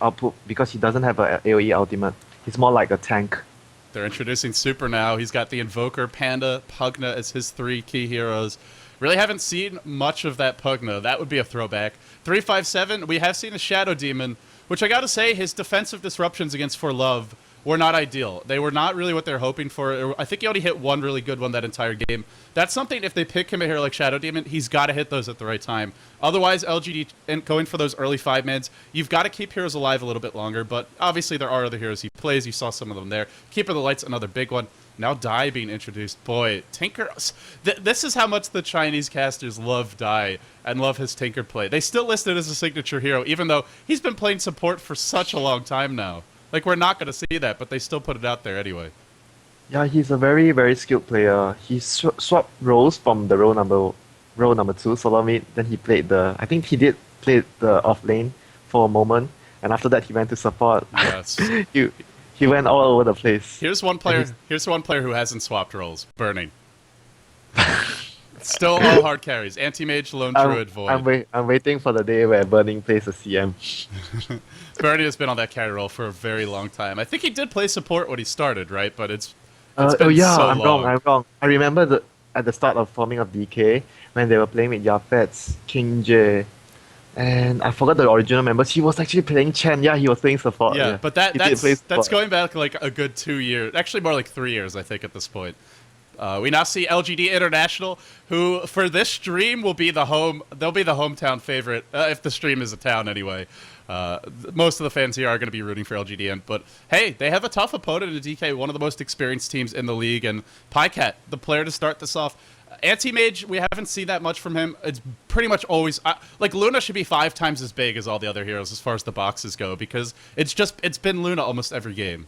output because he doesn't have a AoE ultimate. He's more like a tank. They're introducing Super now. He's got the Invoker, Panda, Pugna as his three key heroes. Really haven't seen much of that Pugna. That would be a throwback. 357, we have seen a Shadow Demon, which I gotta say, his defensive disruptions against For Love were not ideal. They were not really what they're hoping for. I think he only hit one really good one that entire game. That's something, if they pick him a hero like Shadow Demon, he's got to hit those at the right time. Otherwise, LGD and going for those early 5-mans, you've got to keep heroes alive a little bit longer, but obviously there are other heroes he plays. You saw some of them there. Keeper of the Light's another big one. Now Dai being introduced. Boy, Tinker... This is how much the Chinese casters love Dai and love his Tinker play. They still list it as a signature hero, even though he's been playing support for such a long time now. Like, we're not going to see that, but they still put it out there anyway. Yeah, he's a very, very skilled player. He swapped roles from the role number 2, solo mid. Then he played I think he did play the off lane for a moment, and after that he went to support. Yes. he went all over the place. Here's one player who hasn't swapped roles. Burning. Still all hard carries. Anti-mage, lone druid, void. I'm waiting for the day where Burning plays a CM. Burning has been on that carry role for a very long time. I think he did play support when he started, right? But it's been so I'm long. wrong. I remember at the start of forming of DK when they were playing with Yafets, King J, and I forgot the original members. He was actually playing Chen. Yeah, he was playing support. Yeah, but that's going back like a good 2 years. Actually, more like 3 years, I think, at this point. We now see LGD International, who for this stream will be they'll be the hometown favorite, if the stream is a town anyway. Most of the fans here are going to be rooting for LGDN, but hey, they have a tough opponent in DK, one of the most experienced teams in the league, and pajkatt, the player to start this off. Anti-mage, we haven't seen that much from him. It's pretty much always... like, Luna should be 5 times as big as all the other heroes as far as the boxes go, because it's been Luna almost every game.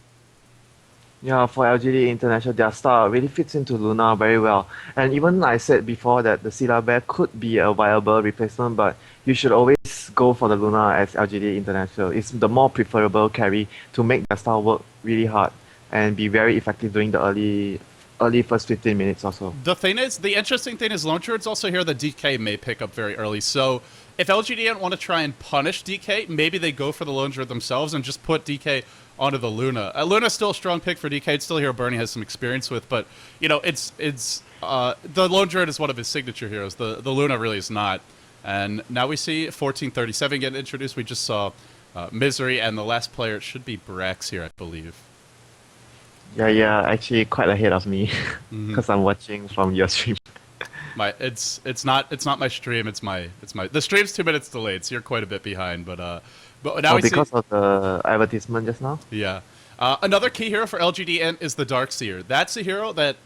Yeah, for LGD International, their style really fits into Luna very well. And even I said before that the Silla Bear could be a viable replacement, but you should always go for the Luna as LGD International. It's the more preferable carry to make their style work really hard and be very effective during the early first 15 minutes or so. The interesting thing is Lone Druid's also here that DK may pick up very early. So if LGD want to try and punish DK, maybe they go for the Lone Druid themselves and just put DK onto the Luna. Luna's still a strong pick for DK. It's still a hero Bernie has some experience with, but you know, the Lone Druid is one of his signature heroes. The Luna really is not. And now we see 1437 get introduced. We just saw Misery, and the last player should be Brax here, I believe. Yeah, actually quite ahead of me because I'm watching from your stream. It's not my stream. The stream's 2 minutes delayed, so you're quite a bit behind. But now because of the advertisement just now. Yeah, another key hero for LGD is the Darkseer. That's a hero that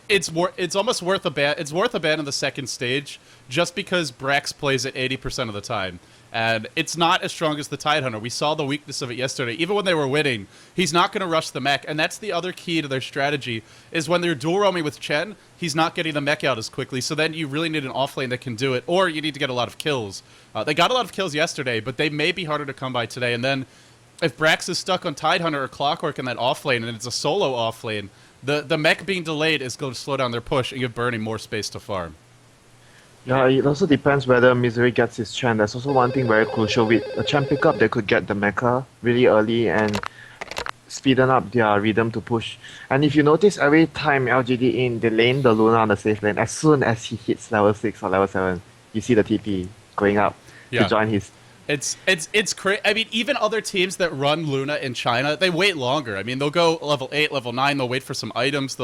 it's almost worth a ban. It's worth a ban in the second stage just because Brax plays it 80% of the time. And it's not as strong as the Tidehunter. We saw the weakness of it yesterday. Even when they were winning, he's not going to rush the mech. And that's the other key to their strategy, is when they're dual roaming with Chen, he's not getting the mech out as quickly. So then you really need an offlane that can do it, or you need to get a lot of kills. They got a lot of kills yesterday, but they may be harder to come by today. And then if Brax is stuck on Tidehunter or Clockwork in that offlane, and it's a solo offlane, the mech being delayed is going to slow down their push and give Burning more space to farm. Yeah, it also depends whether Misery gets his Chen. There's also one thing very crucial with a Chen pickup. They could get the mecha really early and speeden up their rhythm to push. And if you notice, every time LGD they lane the Luna on the safe lane, as soon as he hits level 6 or level 7, you see the TP going up to join his... It's crazy. I mean, even other teams that run Luna in China, they wait longer. I mean, they'll go level 8, level 9. They'll wait for some items. They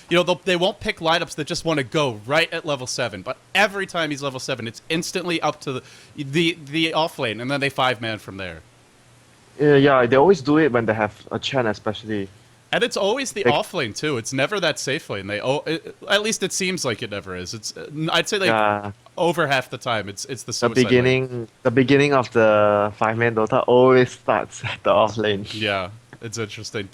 won't pick lineups that just want to go right at level 7. But every time he's level 7, it's instantly up to the off lane, and then they 5-man from there. Yeah, they always do it when they have a Chen, especially. And it's always the off lane too. It's never that safe lane. At least it seems like it never is. I'd say over half the time it's the suicide lane. The beginning of the 5-man Dota always starts at the off lane. Yeah, it's interesting.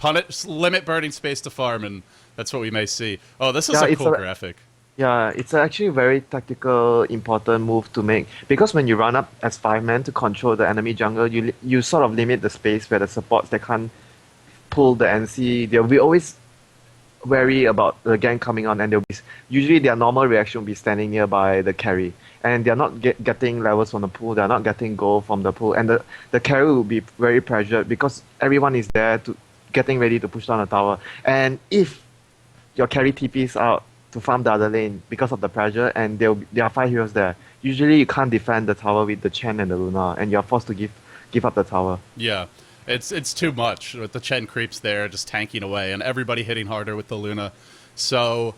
Limit burning space to farm, and that's what we may see. Oh, this is a cool graphic. Yeah, it's actually a very tactical, important move to make, because when you run up as 5-man to control the enemy jungle, you sort of limit the space where the supports they can't pull the NC. They'll be always wary about the gank coming on, and usually their normal reaction will be standing nearby the carry. and they're not getting levels from the pool, they're not getting gold from the pool, and the carry will be very pressured because everyone is there to getting ready to push down the tower. And if your carry TPs out to farm the other lane because of the pressure, and there are 5 heroes there, usually you can't defend the tower with the Chen and the Luna, and you're forced to give up the tower. Yeah. It's too much with the Chen creeps there just tanking away and everybody hitting harder with the Luna. So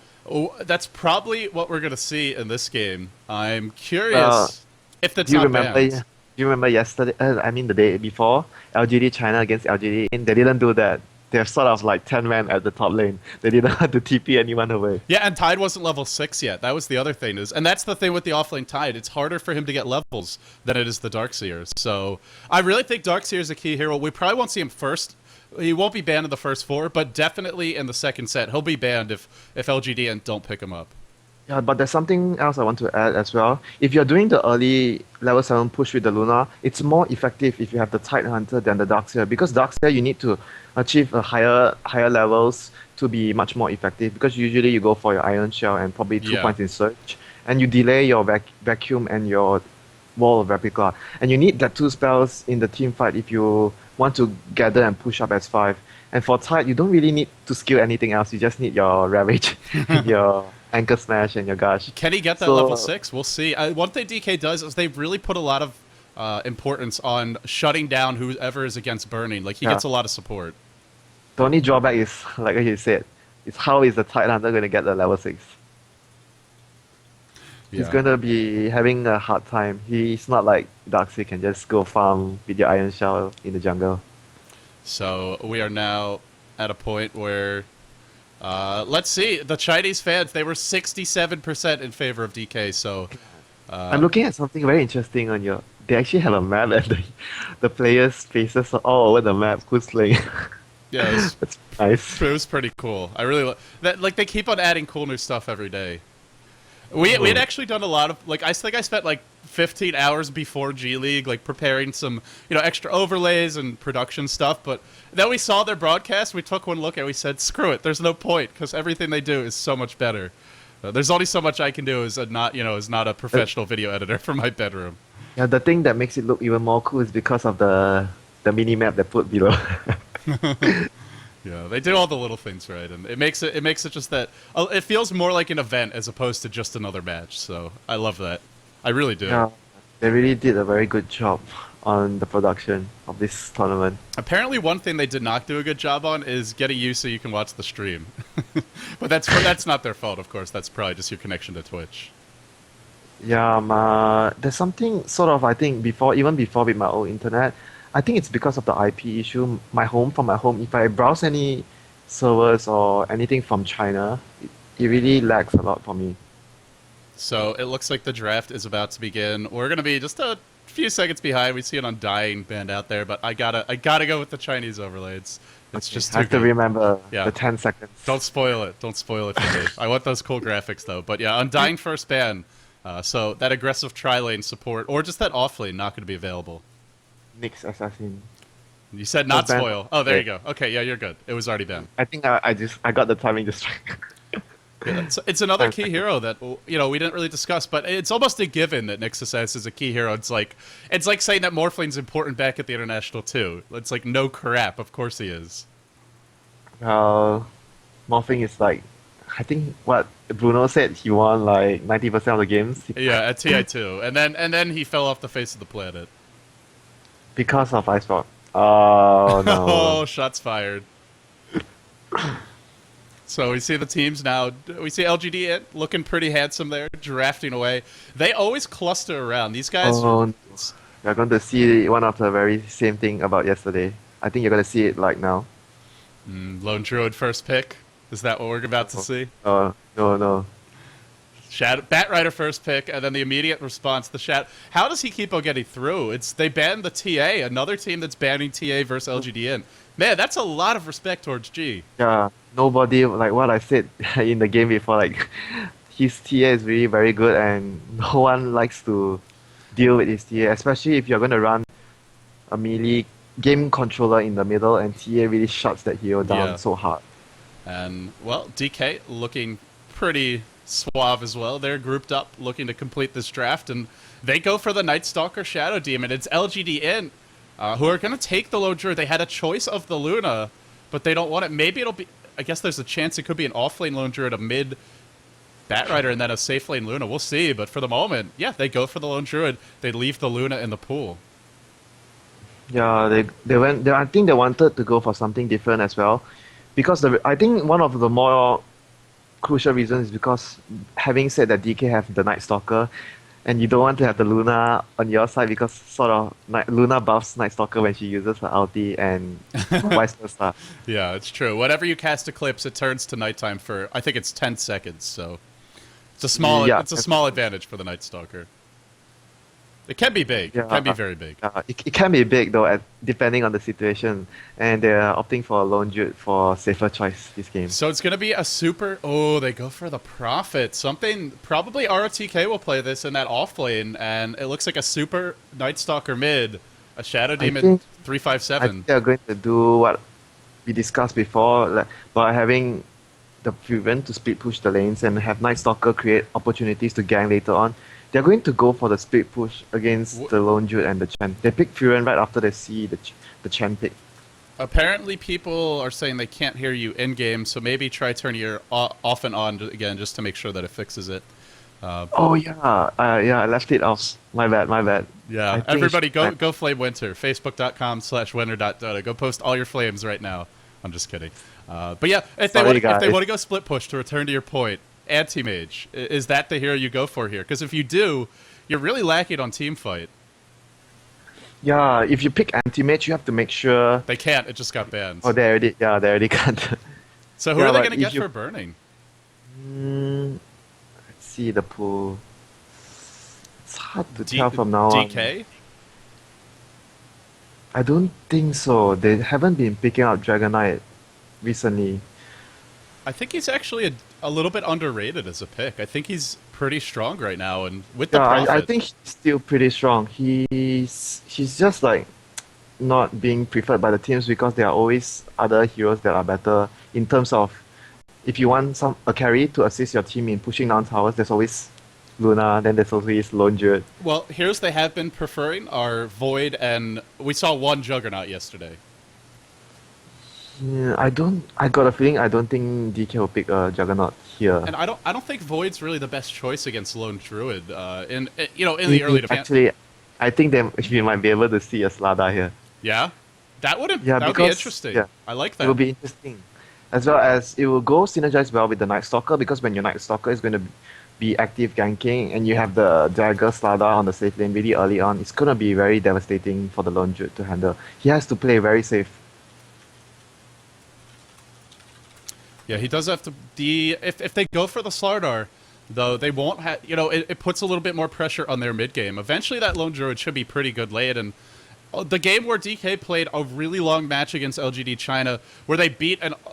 that's probably what we're going to see in this game. I'm curious if the top bans. Do you remember yesterday, the day before, LGD China against LGD, they didn't do that. They're sort of like 10 men at the top lane. They didn't have to TP anyone away. Yeah, and Tide wasn't level 6 yet. That was the other thing. And that's the thing with the offlane Tide. It's harder for him to get levels than it is the Darkseer. So I really think Darkseer is a key hero. We probably won't see him first. He won't be banned in the first 4, but definitely in the second set. He'll be banned if LGD don't pick him up. Yeah, but there's something else I want to add as well. If you're doing the early level 7 push with the Luna, it's more effective if you have the Tide Hunter than the Darkseer, because Darkseer you need to achieve a higher levels to be much more effective, because usually you go for your Iron Shell and probably 2 points in Surge, and you delay your Vacuum and your Wall of Replica, and you need that 2 spells in the team fight if you want to gather and push up as 5. And for Tide, you don't really need to skill anything else, you just need your Ravage, your Anchor Smash, and your Gush. Can he get that level 6? We'll see. One thing DK does is they've really put a lot of importance on shutting down whoever is against burning. Like, he gets a lot of support. The only drawback is, like you said, is how is the Tide Hunter going to get the level 6? He's going to be having a hard time. He's not like Darkseer can just go farm with your Iron Shell in the jungle. So we are now at a point where, let's see, the Chinese fans, they were 67% in favor of DK, so... I'm looking at something very interesting on your... They actually have a map and the players' faces are all over the map. Who's playing? Yeah, that's nice. It was pretty cool. I really that. Like, they keep on adding cool new stuff every day. We had actually done a lot of, like, I think I spent like 15 hours before G League, like, preparing some, extra overlays and production stuff. But then we saw their broadcast, we took one look and we said, screw it, there's no point, because everything they do is so much better. There's only so much I can do as not a professional video editor for my bedroom. Yeah, the thing that makes it look even more cool is because of the mini map they put below. Yeah, they do all the little things right, and it makes it just that it feels more like an event as opposed to just another match. So I love that. I really do. Yeah, they really did a very good job on the production of this tournament. Apparently, one thing they did not do a good job on is getting you so you can watch the stream. But that's not their fault, of course. That's probably just your connection to Twitch. Yeah, there's something sort of, I think, even before with my old internet, I think it's because of the IP issue. From my home, if I browse any servers or anything from China, it really lags a lot for me. So it looks like the draft is about to begin. We're gonna be just a few seconds behind. We see it on Dying band out there, but I gotta go with the Chinese overlays. It's just too have to remember the 10 seconds. Don't spoil it. Don't spoil it for me. I want those cool graphics though. But yeah, on Dying first ban, so that aggressive tri-lane support or just that off lane not going to be available. Nyx Assassin. You said not spoil. Oh, there you go. Okay, yeah, you're good. It was already banned. I think I got the timing just right. Yeah, it's another key hero that we didn't really discuss, but it's almost a given that Nyx Assassin is a key hero. It's like saying that Morphline's important back at the International too. It's like no crap. Of course he is. Morphling is like, I think what Bruno said, he won like 90% of the games. Yeah, at TI2, and then he fell off the face of the planet because of Ice Rock. Oh no! Oh, shots fired. So we see the teams now. We see LGD looking pretty handsome there, drafting away. They always cluster around. These guys... Oh, you're going to see one of the very same thing about yesterday. I think you're going to see it like now. Lone Druid first pick. Is that what we're about to see? No. Bat Rider first pick, and then the immediate response, the Shadow. How does he keep on getting through? They banned the TA, another team that's banning TA versus LGD.int. Man, that's a lot of respect towards G. Yeah, nobody, like what I said in the game before, like, his TA is really very good and no one likes to deal with his TA, especially if you're going to run a melee game controller in the middle and TA really shuts that hero down so hard. And, well, DK looking pretty Suave as well. They're grouped up looking to complete this draft, and they go for the Night Stalker Shadow Demon. It's LGD.int who are going to take the Lone Druid. They had a choice of the Luna, but they don't want it. Maybe it'll be... I guess there's a chance it could be an off-lane Lone Druid, a mid Batrider, and then a safe lane Luna. We'll see, but for the moment, yeah, they go for the Lone Druid. They leave the Luna in the pool. Yeah, they went. I think they wanted to go for something different as well, because I think one of the more crucial reasons is because having said that DK have the Night Stalker, and you don't want to have the Luna on your side because sort of Luna buffs Night Stalker when she uses her ulti and vice versa. Yeah, it's true. Whenever you cast Eclipse, it turns to nighttime for, I think it's 10 seconds, so it's a small advantage for the Night Stalker. It can be big. Yeah, it can be very big. It can be big though, depending on the situation, and they're opting for a Lone Druid for safer choice this game. So it's going to be a super... Oh, they go for the Prophet. Something... Probably ROTK will play this in that off lane, and it looks like a super Night Stalker mid, a Shadow Demon 357. I think they're going to do what we discussed before, like, by having the Furen to split push the lanes and have Night Stalker create opportunities to gank later on. They're going to go for the split push against the Lone Druid and the Chen. They pick Furen right after they see the Chen pick. Apparently, people are saying they can't hear you in-game, so maybe try turning your off and on again just to make sure that it fixes it. Oh, yeah. I left it off. My bad. Yeah, everybody go flame Winter. Facebook.com/winter.dota. Go post all your flames right now. I'm just kidding. But yeah, if they want to go split push, to return to your point, Anti-Mage, is that the hero you go for here? Because if you do, you're really lacking on team fight. Yeah, if you pick Anti-Mage, you have to make sure... They can't, it just got banned. Oh, they already can't. So who are they going to get for burning? Let's see the pool. It's hard to tell from now on. DK? I don't think so. They haven't been picking up Dragon Knight recently. I think he's actually a little bit underrated as a pick. I think he's pretty strong right now, and with the Prophet... I think he's still pretty strong. He's just like not being preferred by the teams because there are always other heroes that are better in terms of if you want a carry to assist your team in pushing down towers, there's always Luna, then there's always Lone Druid. Well, heroes they have been preferring are Void, and we saw one Juggernaut yesterday. Yeah, I got a feeling I don't think DK will pick a Juggernaut here. And I don't think Void's really the best choice against Lone Druid. In the early defense. Actually, I think we might be able to see a Slada here. Yeah, that would be interesting. Yeah, I like that. It will be interesting, as well as it will go synergize well with the Night Stalker because when your Night Stalker is going to be active ganking and you have the Dagger Slada on the safe lane really early on, it's going to be very devastating for the Lone Druid to handle. He has to play very safe. Yeah, he does have to... If they go for the Slardar, though, they won't have... it puts a little bit more pressure on their mid-game. Eventually, that Lone Druid should be pretty good late, and the game where DK played a really long match against LGD China, where they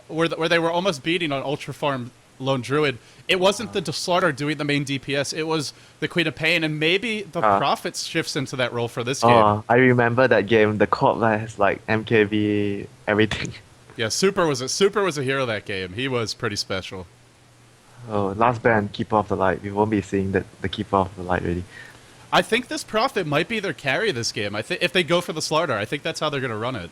where they were almost beating on Ultra Farm Lone Druid, it wasn't the Slardar doing the main DPS, it was the Queen of Pain, and maybe the Prophet shifts into that role for this game. I remember that game. The Corp has like MKV, everything. Yeah, Super was a hero that game. He was pretty special. Oh, last ban, Keeper of the Light. We won't be seeing the Keeper of the Light really. I think this Prophet might be their carry this game. If they go for the Slardar, I think that's how they're going to run it.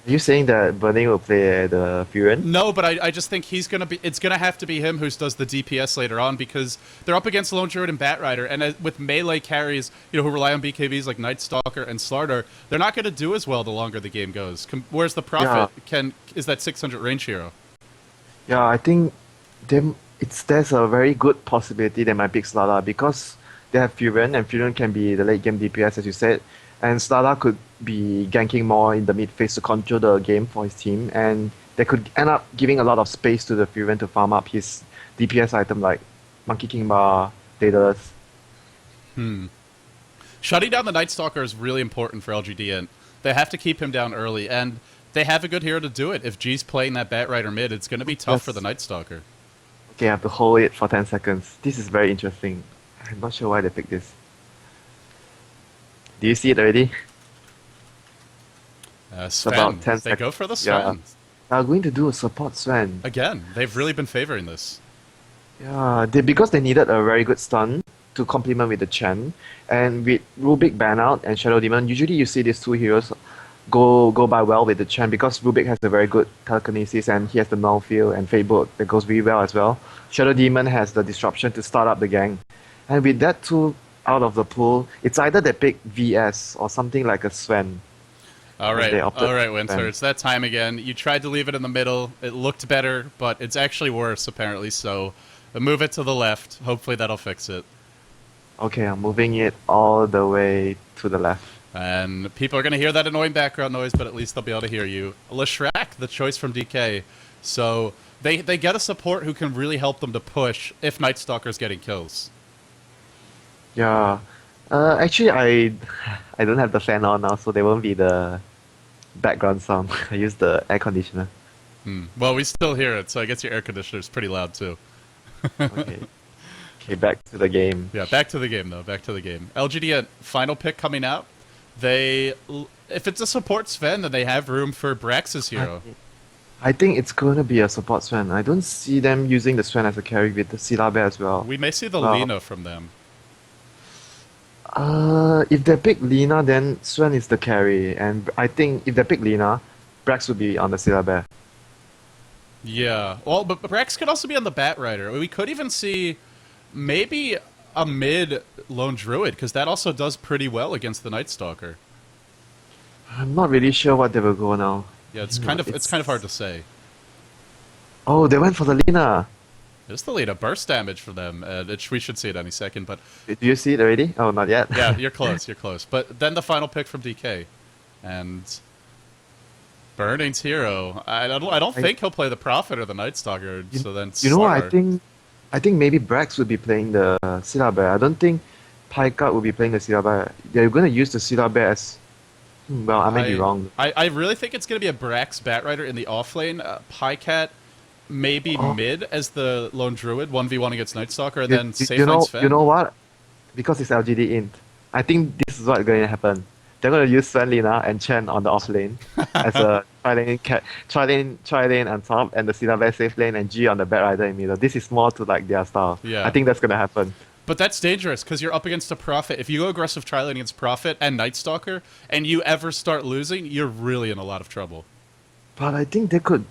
Are you saying that Burning will play the Furen? No, but I just think it's going to have to be him who does the DPS later on because they're up against Lone Druid and Batrider, and with melee carries, who rely on BKBs like Night Stalker and Slardar, they're not going to do as well the longer the game goes. Whereas the Prophet is that 600 range hero. Yeah, I think there's a very good possibility they might pick Slada because they have Furen, and Furen can be the late game DPS as you said, and Slada could be ganking more in the mid phase to control the game for his team, and they could end up giving a lot of space to the Furen to farm up his DPS item like Monkey King Bar, Daedalus. Shutting down the Night Stalker is really important for LGD.int. They have to keep him down early, and they have a good hero to do it. If G's playing that Batrider mid, it's going to be tough for the Night Stalker. Okay, I have to hold it for 10 seconds. This is very interesting. I'm not sure why they picked this. Do you see it already? Sven. About 10 they go for the Sven. Yeah. They're going to do a support Sven. Again, they've really been favoring this. Yeah, because they needed a very good stun to complement with the Chen, and with Rubik ban out and Shadow Demon, usually you see these two heroes go by well with the Chen because Rubik has a very good telekinesis and he has the null field and Fate Bolt that goes really well as well. Shadow Demon has the disruption to start up the gang, and with that two out of the pool, it's either they pick VS or something like a Sven. All As they right, opted all right, for Winter. Sven. It's that time again. You tried to leave it in the middle. It looked better, but it's actually worse apparently. So, move it to the left. Hopefully that'll fix it. Okay, I'm moving it all the way to the left. And people are going to hear that annoying background noise, but at least they'll be able to hear you. Leshrac, the choice from DK. So they get a support who can really help them to push if Night Stalker's getting kills. Yeah. Actually, I don't have the fan on now, so there won't be the background sound. I use the air conditioner. Well, we still hear it, so I guess your air conditioner's pretty loud too. Okay. Okay, back to the game. Yeah, back to the game though. Back to the game. LGD final pick coming out. If it's a support Sven, then they have room for Brax's hero. I think it's gonna be a support Sven. I don't see them using the Sven as a carry with the Syllabe as well. We may see the Well, Lina from them. If they pick Lina, then Sven is the carry, and I think if they pick Lina, Brax would be on the Syllabe. Yeah. Well, but Brax could also be on the Bat Rider. We could even see maybe a mid Lone Druid, because that also does pretty well against the Night Stalker. I'm not really sure what they will go now. Yeah, it's kind of hard to say. Oh, they went for the Lina. It's the Lina burst damage for them. We should see it any second, but Do you see it already? Oh, not yet. yeah, you're close. You're close. But then the final pick from DK, and Burning's hero. I don't think he'll play the Prophet or the Night Stalker. So then You know, Slar- I think maybe Brax would be playing the Syllabe. I don't think pajkatt would be playing the Syllabe. They're going to use the Syllabe as... Well, I may be wrong. I really think it's going to be a Brax Bat Rider in the off lane. Pajkatt maybe mid as the Lone Druid, 1v1 against Night Stalker, and then safe lane Sven. You know what? Because it's LGD.int, I think this is what's going to happen. They're going to use Sven, Lina, and Chen on the off lane as a tri lane on top, and the Syllabe safe lane, and G on the Bat Rider in middle. This is more to like their style. Yeah. I think that's going to happen. But that's dangerous because you're up against a Prophet. If you go aggressive tri-lane against Prophet and Night Stalker, and you ever start losing, you're really in a lot of trouble. But I think it could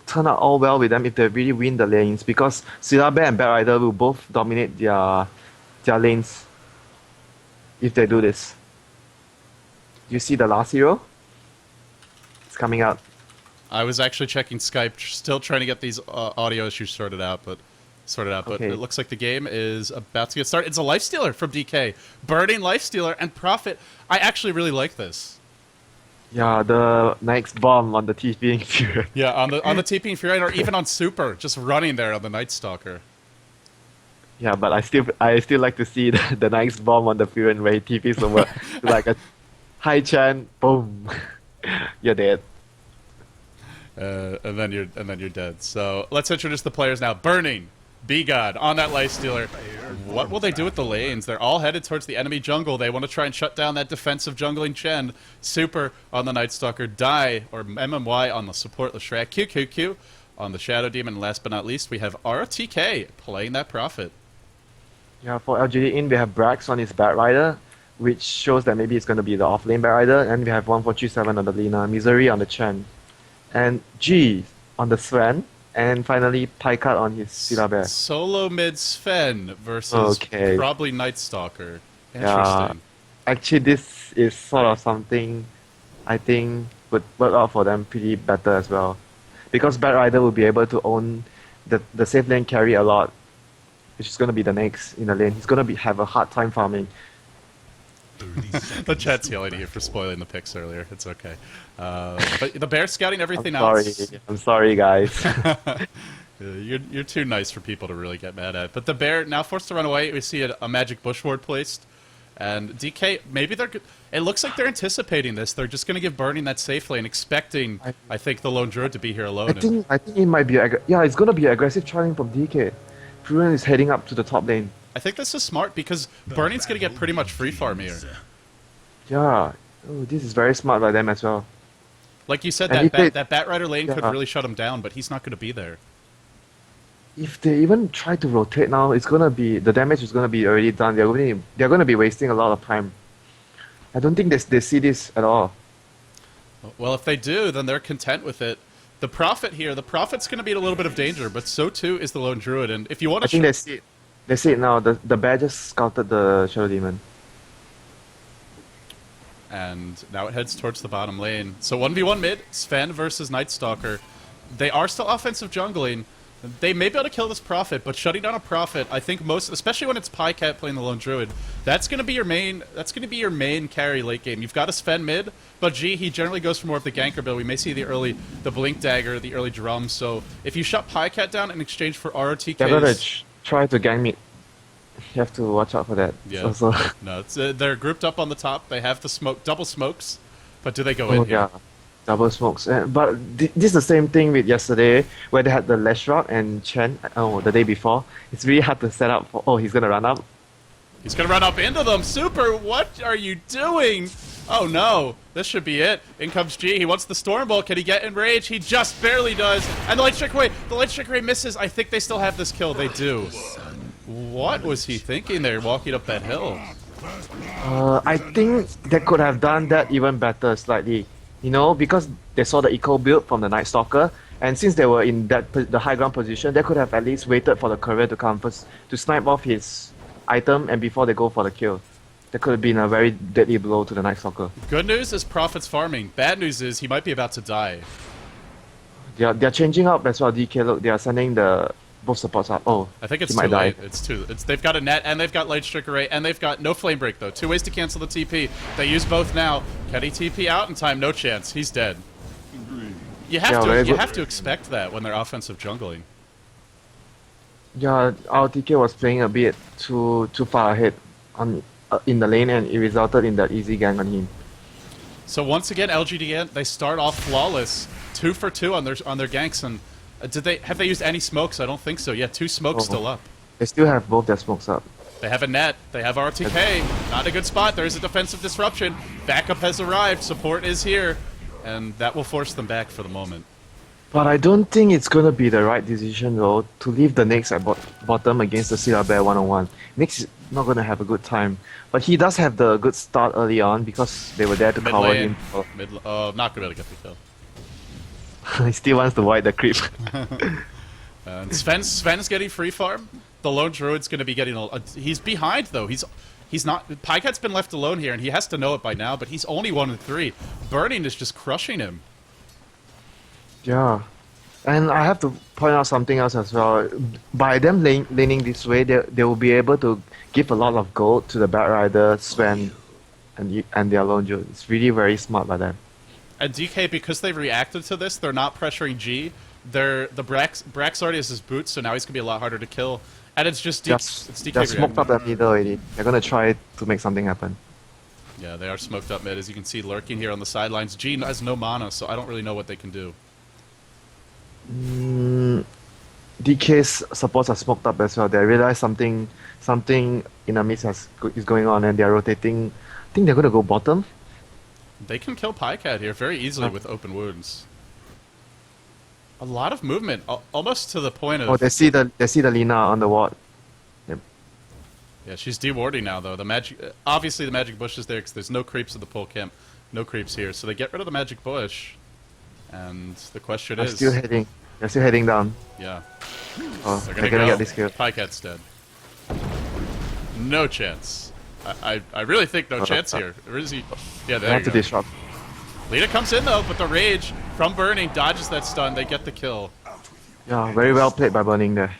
turn out all well with them if they really win the lanes, because Syllabe and Bat Rider will both dominate their lanes if they do this. You see the last hero? It's coming out. I was actually checking Skype, still trying to get these audio issues sorted out, but Okay. it looks like the game is about to get started. It's a Lifestealer from DK. Burning Lifestealer and Prophet. I actually really like this. Yeah, the next bomb on the TP Infuriate. Yeah, on the TP Infuriator, or even on Super, just running there on the Night Stalker. Yeah, but I still like to see the next bomb on the Furion where he TPs over to like a high chan, boom, you're dead. And then you're dead. So let's introduce the players now. Burning, B-God on that Lifestealer. What will they do with the lanes? They're all headed towards the enemy jungle. They want to try and shut down that defensive jungling Chen. Super on the Night Stalker. Die, or MMY on the support Leshrac. QQQ on the Shadow Demon. And last but not least, we have ROTK playing that Prophet. Yeah, for LGD.int, we have Brax on his Bat Rider, which shows that maybe it's going to be the off-lane Bat Rider, and we have 1437 on the Lina, Misery on the Chen, and G on the Sven, and finally pajkatt on his Syllabe. Solo mid Sven versus probably Night Stalker. Interesting. Actually, this is sort of something I think would work out for them pretty better as well, because Bat Rider will be able to own the safe lane carry a lot, which is going to be the next in the lane. He's going to have a hard time farming. The chat's yelling at you for spoiling the picks earlier. It's okay. But the Bear scouting everything I'm sorry, guys. You're too nice for people to really get mad at. But the Bear now forced to run away. We see a magic bush ward placed. And DK, maybe it looks like they're anticipating this. They're just going to give Burning that safe lane, expecting, I think, the Lone Druid to be here alone. I think it might be... it's going to be aggressive trying from DK. Furion is heading up to the top lane. I think this is smart because Burning's going to get pretty much free farm here. Yeah. Oh, this is very smart by them as well. Like you said, And that Bat Rider lane could Yeah. really shut him down, but he's not going to be there. if they even try to rotate now, it's gonna be the damage is gonna be already done. They're gonna be wasting a lot of time. I don't think they see this at all. Well, if they do, then they're content with it. The Prophet here, the Prophet's going to be in a little bit of danger, but so too is the Lone Druid. And if you want to, I think they see it. They see it now. The bear just scouted the Shadow Demon. And now it heads towards the bottom lane. So 1v1 mid, Sven versus Night Stalker. They are still offensive jungling. They may be able to kill this Prophet, but shutting down a Prophet, I think most, especially when it's pajkatt playing the Lone Druid, that's going to be your main. That's going to be your main carry late game. You've got a Sven mid, but G, he generally goes for more of the ganker build. We may see the blink dagger, the early drum. So if you shut pajkatt down in exchange for ROTKs, They're gonna try to gang mid. You have to watch out for that. yeah, no, it's, they're grouped up on the top. They have the double smokes, but do they go in here? Yeah. Double smokes. But this is the same thing with yesterday, where they had the Leshrock and Chen, the day before. It's really hard to set up for, oh, he's gonna run up. He's gonna run up into them. Super, what are you doing? Oh no, this should be it. In comes G, he wants the Storm Bolt. Can he get enraged? He just barely does. And the Light Strike Ray, misses. I think they still have this kill. They do. What was he thinking there, walking up that hill? I think they could have done that even better slightly. You know, because they saw the eco build from the Night Stalker, and since they were in the high ground position, they could have at least waited for the courier to come first to snipe off his item, and before they go for the kill. That could have been a very deadly blow to the Night Stalker. Good news is Prophet's farming. Bad news is he might be about to die. They're changing up as well. DK, look, they are sending both supports up. Oh, I think it's he might too late. die. They've got a net and they've got Light Strike Array and they've got no Flame Break though. 2 ways to cancel the TP. They use both now. Can he TP out in time? No chance. He's dead. You have to expect that when they're offensive jungling. Yeah, our TK was playing a bit too far ahead in the lane, and it resulted in that easy gang on him. So once again, LGD.int, they start off flawless, 2 for 2 on their ganks. And have they used any smokes? I don't think so. Yeah, 2 smokes still up. They still have both their smokes up. They have a net. They have RTK. Not a good spot. There is a defensive disruption. Backup has arrived. Support is here. And that will force them back for the moment. But I don't think it's going to be the right decision, though, to leave the Nyx at bottom against the Sea Bear 1-on-1. Nyx is not going to have a good time. But he does have the good start early on because they were there to cover him. Not going to be able to get the kill. He still wants to wipe the creep. And Sven's getting free farm. The Lone Druid's going to be getting he's behind though. He's not. Pajkatt's been left alone here, and he has to know it by now. But he's only 1 and 3. Burning is just crushing him. Yeah, and I have to point out something else as well. By them laning this way, they will be able to give a lot of gold to the Bat Rider, Sven, and their Lone Druid. It's really very smart by them. And DK, because they reacted to this, they're not pressuring G. The Brax already has his boots, so now he's gonna be a lot harder to kill. And it's just DK. They're smoked up the middle already. They're gonna try to make something happen. Yeah, they are smoked up mid, as you can see, lurking here on the sidelines. G has no mana, so I don't really know what they can do. DK's supports are smoked up as well. They realize something in the midst is going on, and they are rotating. I think they're gonna go bottom. They can kill Pajkatt here very easily with open wounds. A lot of movement, almost to the point of. Oh, they see the Lina on the ward. Yep. Yeah, she's dewarding now though. Obviously the magic bush is there because there's no creeps in the pole camp, no creeps here. So they get rid of the magic bush, and the question is. They're still heading down. Yeah. Oh, they're gonna get this kill. Pajkatt's dead. No chance. I really think no chance here. Or is he? Yeah, there you go. Disrupt. Lita comes in though, but the rage from Burning dodges that stun. They get the kill. Yeah, very well played by Burning there.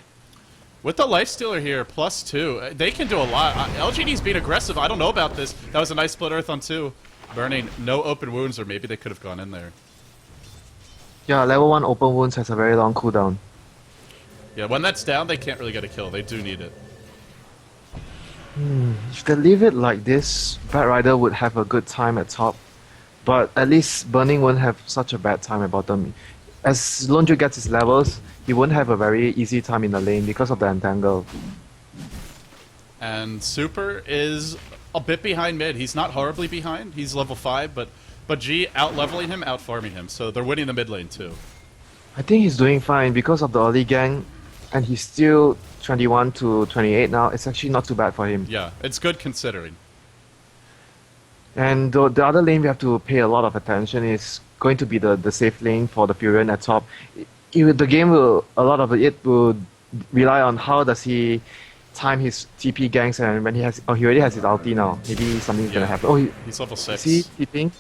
With the Lifestealer here, +2, they can do a lot. LGD's being aggressive. I don't know about this. That was a nice split earth on 2. Burning, no open wounds, or maybe they could have gone in there. Yeah, level 1 open wounds has a very long cooldown. Yeah, when that's down, they can't really get a kill. They do need it. If they leave it like this, Bat Rider would have a good time at top. But at least Burning won't have such a bad time at bottom. As Lone Druid gets his levels, he won't have a very easy time in the lane because of the entangle. And Super is a bit behind mid. He's not horribly behind. He's level 5, but G out-leveling him, out-farming him. So they're winning the mid lane too. I think he's doing fine because of the early gang. and he's still 21 to 28 now. It's actually not too bad for him. Yeah, it's good considering. And the other lane we have to pay a lot of attention is going to be the safe lane for the Furion at top. The game will, a lot of it will rely on how does he time his TP ganks, and when he already has his ulti now. Maybe something's gonna happen. Oh, he's level 6. is he TPing?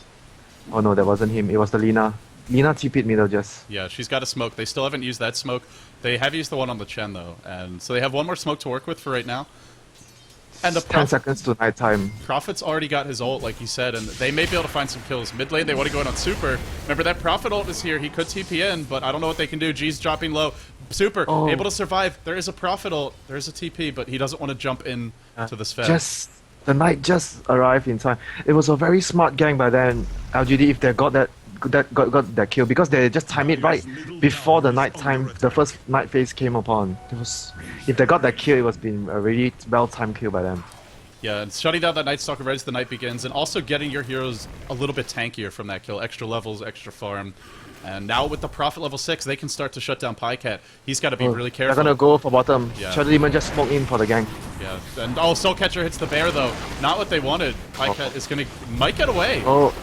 Oh no, that wasn't him. It was the Lina. Lina TP'd middle just. Yeah, she's got a smoke. They still haven't used that smoke. They have used the one on the Chen though, and so they have one more smoke to work with for right now. And the 10 seconds to night time. Prophet's already got his ult, like you said, and they may be able to find some kills. Mid lane, they want to go in on Super. Remember, that Prophet ult is here. He could TP in, but I don't know what they can do. G's dropping low. Super, able to survive. There is a Prophet ult. There is a TP, but he doesn't want to jump in to the Sven. The knight just arrived in time. It was a very smart gang by then, LGD, if they got that kill, because they just timed it right before the night time, the first night phase came upon. If they got that kill, it was been a really well-timed kill by them. Yeah, and shutting down that Night Stalker right as the night begins, and also getting your heroes a little bit tankier from that kill. Extra levels, extra farm. And now with the Prophet level 6, they can start to shut down pajkatt. He's got to be really careful. They're gonna go for bottom. Yeah. Shadow Demon just smoked in for the gang. Yeah, and Soul Catcher hits the bear though. Not what they wanted. pajkatt is might get away. Oh,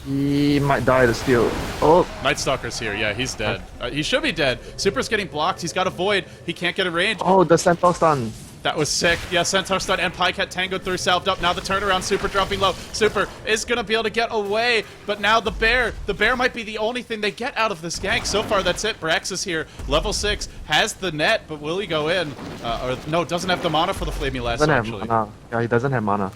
he might die to steal. Oh, Night Stalker's here. Yeah, he's dead. He should be dead. Super's getting blocked. He's got a void. He can't get a range. oh, the Centaur stun. That was sick. Yeah, Centaur stun and pajkatt tangoed through, salved up. Now the turnaround, Super dropping low. Super is going to be able to get away, but now the bear might be the only thing they get out of this gank. So far, that's it. Brax is here, level 6, has the net, but will he go in? Or no, doesn't have the mana for the Flaming Lasso, actually. Mana. Yeah, he doesn't have mana.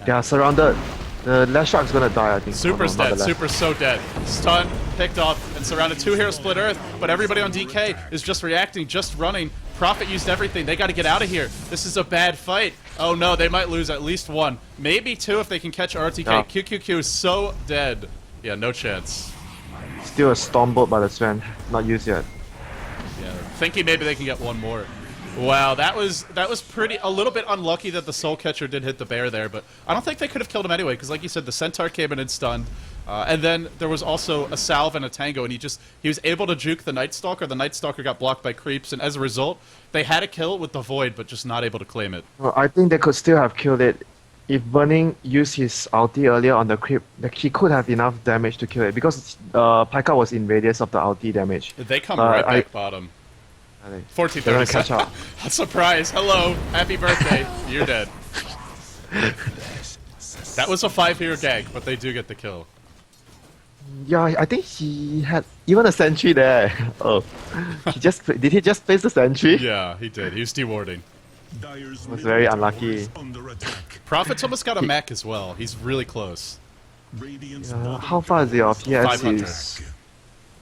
They are surrounded. The last shark's gonna die, I think. Super's dead. Super's so dead. Stun, picked off, and surrounded. 2 heroes split earth, but everybody on DK is just reacting, just running. Prophet used everything. They got to get out of here. This is a bad fight. Oh no, they might lose at least 1. Maybe 2 if they can catch RTK. Yeah. QQQ is so dead. Yeah, no chance. Still a Stormbolt by the Sven, not used yet. Yeah, thinking maybe they can get 1 more. Wow, that was a little bit unlucky that the Soul Catcher did hit the bear there, but I don't think they could have killed him anyway, because like you said, the Centaur came in and stunned, and then there was also a salve and a tango, and he was able to juke the Night Stalker. The Night Stalker got blocked by creeps, and as a result, they had a kill with the Void, but just not able to claim it. Well, I think they could still have killed it. If Burning used his ulti earlier on the creep, he could have enough damage to kill it, because pajkatt was in radius of the ulti damage. They come right back bottom. 1430. Catch up. Surprise! Hello, happy birthday. You're dead. That was a 5-hero gag, but they do get the kill. Yeah, I think he had even a sentry there. Oh, did he just place the sentry? Yeah, he did. He was dewarding. It was very unlucky. Prophet's almost got a mech as well. He's really close. How far is he off? He has 500.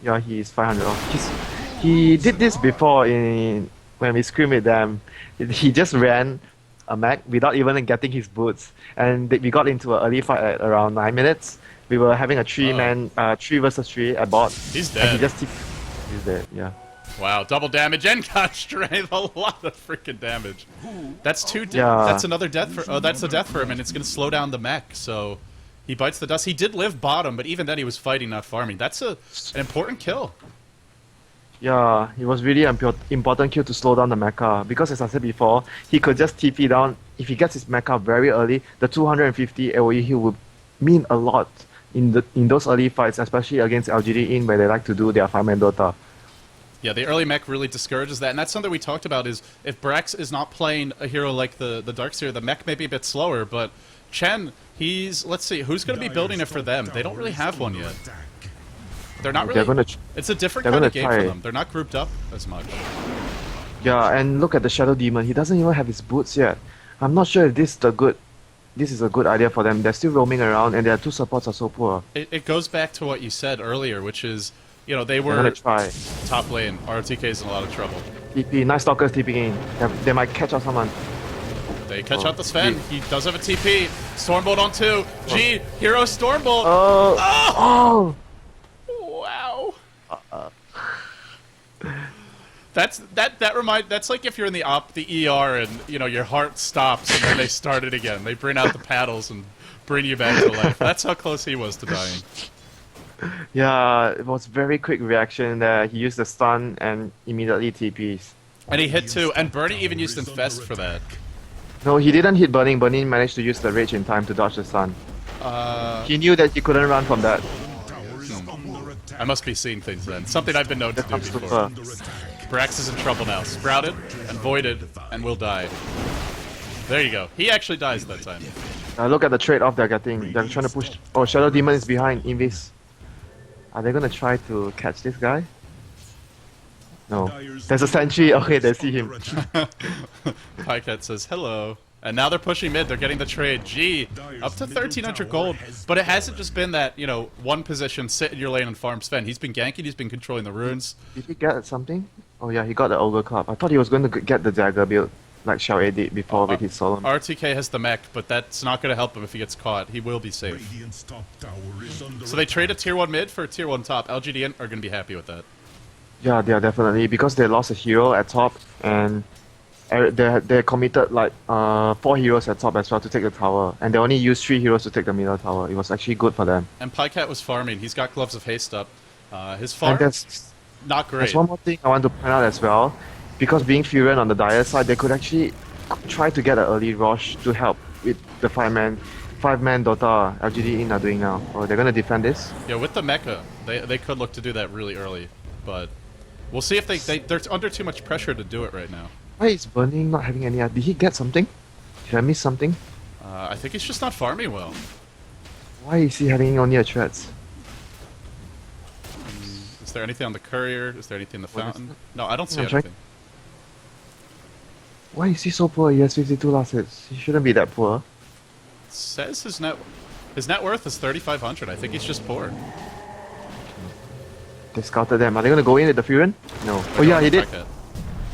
Yeah, he's 500 off. He did this before when we screamed with them. He just ran a mech without even getting his boots, and we got into an early fight at around 9 minutes. We were having a 3 versus 3 at bot. He's dead. And he's dead. Yeah. Wow, double damage and got strength. A lot of freaking damage. That's Yeah. That's another death for. That's a death for him, and it's gonna slow down the mech. So he bites the dust. He did live bottom, but even then he was fighting, not farming. That's an important kill. Yeah, it was really an important kill to slow down the mecha, because as I said before, he could just TP down. If he gets his mecha very early, the 250 AoE heal would mean a lot in those early fights, especially against LGD.int, where they like to do their 5-man Dota. Yeah, the early mech really discourages that, and that's something we talked about, is if Brax is not playing a hero like the Darkseer, the mech may be a bit slower, but Chen, let's see, who's going to be building it for them? They don't really have one yet. They're not really. It's a different kind of game for them. They're not grouped up as much. Yeah, and look at the Shadow Demon. He doesn't even have his boots yet. I'm not sure if this is a good idea for them. They're still roaming around, and their 2 supports are so poor. It goes back to what you said earlier, which is, you know, they were top lane. RTK is in a lot of trouble. TP, Night Stalker's TPing in. They might catch out someone. They catch out the Sven. He does have a TP. Stormbolt on 2. G, hero Stormbolt. Oh! Wow. That's like if you're in the ER and, you know, your heart stops and then they start it again. They bring out the paddles and bring you back to life. That's how close he was to dying. Yeah, it was very quick reaction there. He used the stun and immediately TPs. And he hit 2, and Bernie even used Infest for that. No, he didn't hit Burning. Burning managed to use the Rage in time to dodge the stun. He knew that he couldn't run from that. I must be seeing things then. Something I've been known to do Comes before. super. Brax is in trouble now. Sprouted and voided and will die. There you go. He actually dies that time. Look at the trade-off they're getting. They're trying to push. Oh, Shadow Demon is behind Invis. Are they gonna try to catch this guy? No. There's a sentry. Okay, they see him. Pajkatt says hello. And now they're pushing mid. They're getting the trade. G, up to 1,300 gold. But it hasn't just been that, you know, one position, sit in your lane and farm Sven. He's been ganking. He's been controlling the runes. Did he get something? Oh yeah, he got the Ogre Cup. I thought he was going to get the dagger build, like Xiao A did before with his Solemn. RTK has the mech, but that's not going to help him if he gets caught. He will be safe. So they trade a tier 1 mid for a tier 1 top. LGD.int are going to be happy with that. Yeah, they are definitely, because they lost a hero at top, and they committed like 4 heroes at top as well to take the tower, and they only used 3 heroes to take the middle tower. It was actually good for them. And Pajkatt was farming. He's got Gloves of Haste up. His farm, not great. There's one more thing I want to point out as well. Because being Furion on the dire side, they could actually try to get an early rush to help with the 5-man Dota LGD.int are doing now. Oh, they're gonna defend this? Yeah, with the mecha, they could look to do that really early, but we'll see if they're under too much pressure to do it right now. Why is Burning not having any? Did he get something? Did I miss something? I think he's just not farming well. Why is he having only a threats? Is there anything on the courier? Is there anything in the fountain? No, I don't see I'm anything. trying- Why is he so poor? He has 52 last hits. He shouldn't be that poor. It says his net worth is 3,500. I think he's just poor. They scouted them. Are they gonna go in with the Furion? No. Oh yeah, he did. Pajkatt.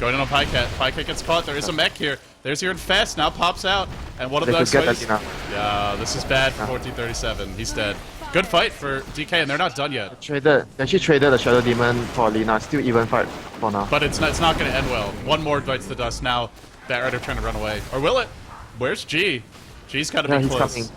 Going in on Pajkatt. Pajkatt gets caught. There is a mech here. There's your Infest. Now pops out. And one of They those could get ways. that Yeah, this is bad for 1437. He's dead. Good fight for DK, and they're not done yet. They actually traded the Shadow Demon for Lina. Still even fight for now. But it's not going to end well. One more bites the dust. Now they're trying to run away. Or will it? Where's G? G's got to Yeah, be he's close. coming.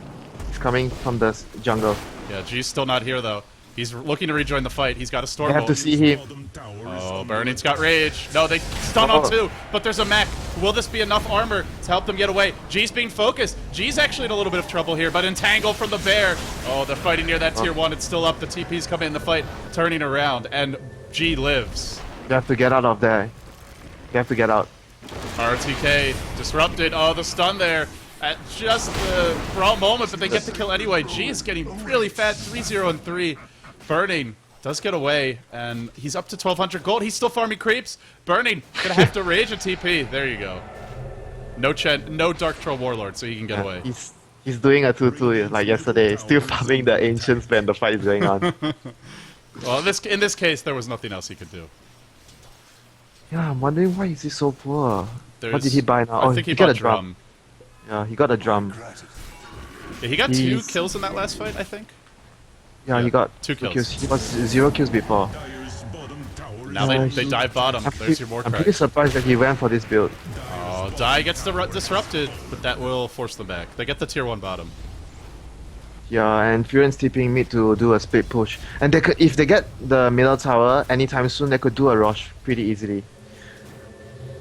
He's coming from the jungle. Yeah, G's still not here, though. He's looking to rejoin the fight. He's got a storm They have to see him. Oh, Burning's got rage. No, they stun on 2, but there's a mech. Will this be enough armor to help them get away? G's being focused. G's actually in a little bit of trouble here, but entangle from the bear. Oh, they're fighting near that tier 1. It's still up. The TP's coming in the fight, turning around, and G lives. They have to get out of there. They have to get out. RTK disrupted. Oh, the stun there at just the wrong moment, but they get the kill anyway. G is getting really fat. 3-0 and 3. Burning does get away, and he's up to 1,200 gold. He's still farming creeps. Burning gonna have to rage a TP. There you go. No Dark Troll Warlord, so he can get away. He's doing a 2-2 like yesterday. Still farming the ancients when the fight is going on. Well, in this case, there was nothing else he could do. Yeah, I'm wondering why is he so poor. What did he buy now? I think he got a drum. Yeah, he got a drum. Yeah, he got 2 kills in that last fight, I think. Yeah, he got 2 kills. He was 0 kills before. Now they dive bottom. There's your more I'm pretty surprised that he went for this build. Oh, Die gets disrupted, but that will force them back. They get the tier 1 bottom. Yeah, and Furion's tipping mid to do a split push. And they could, if they get the middle tower anytime soon, they could do a rush pretty easily.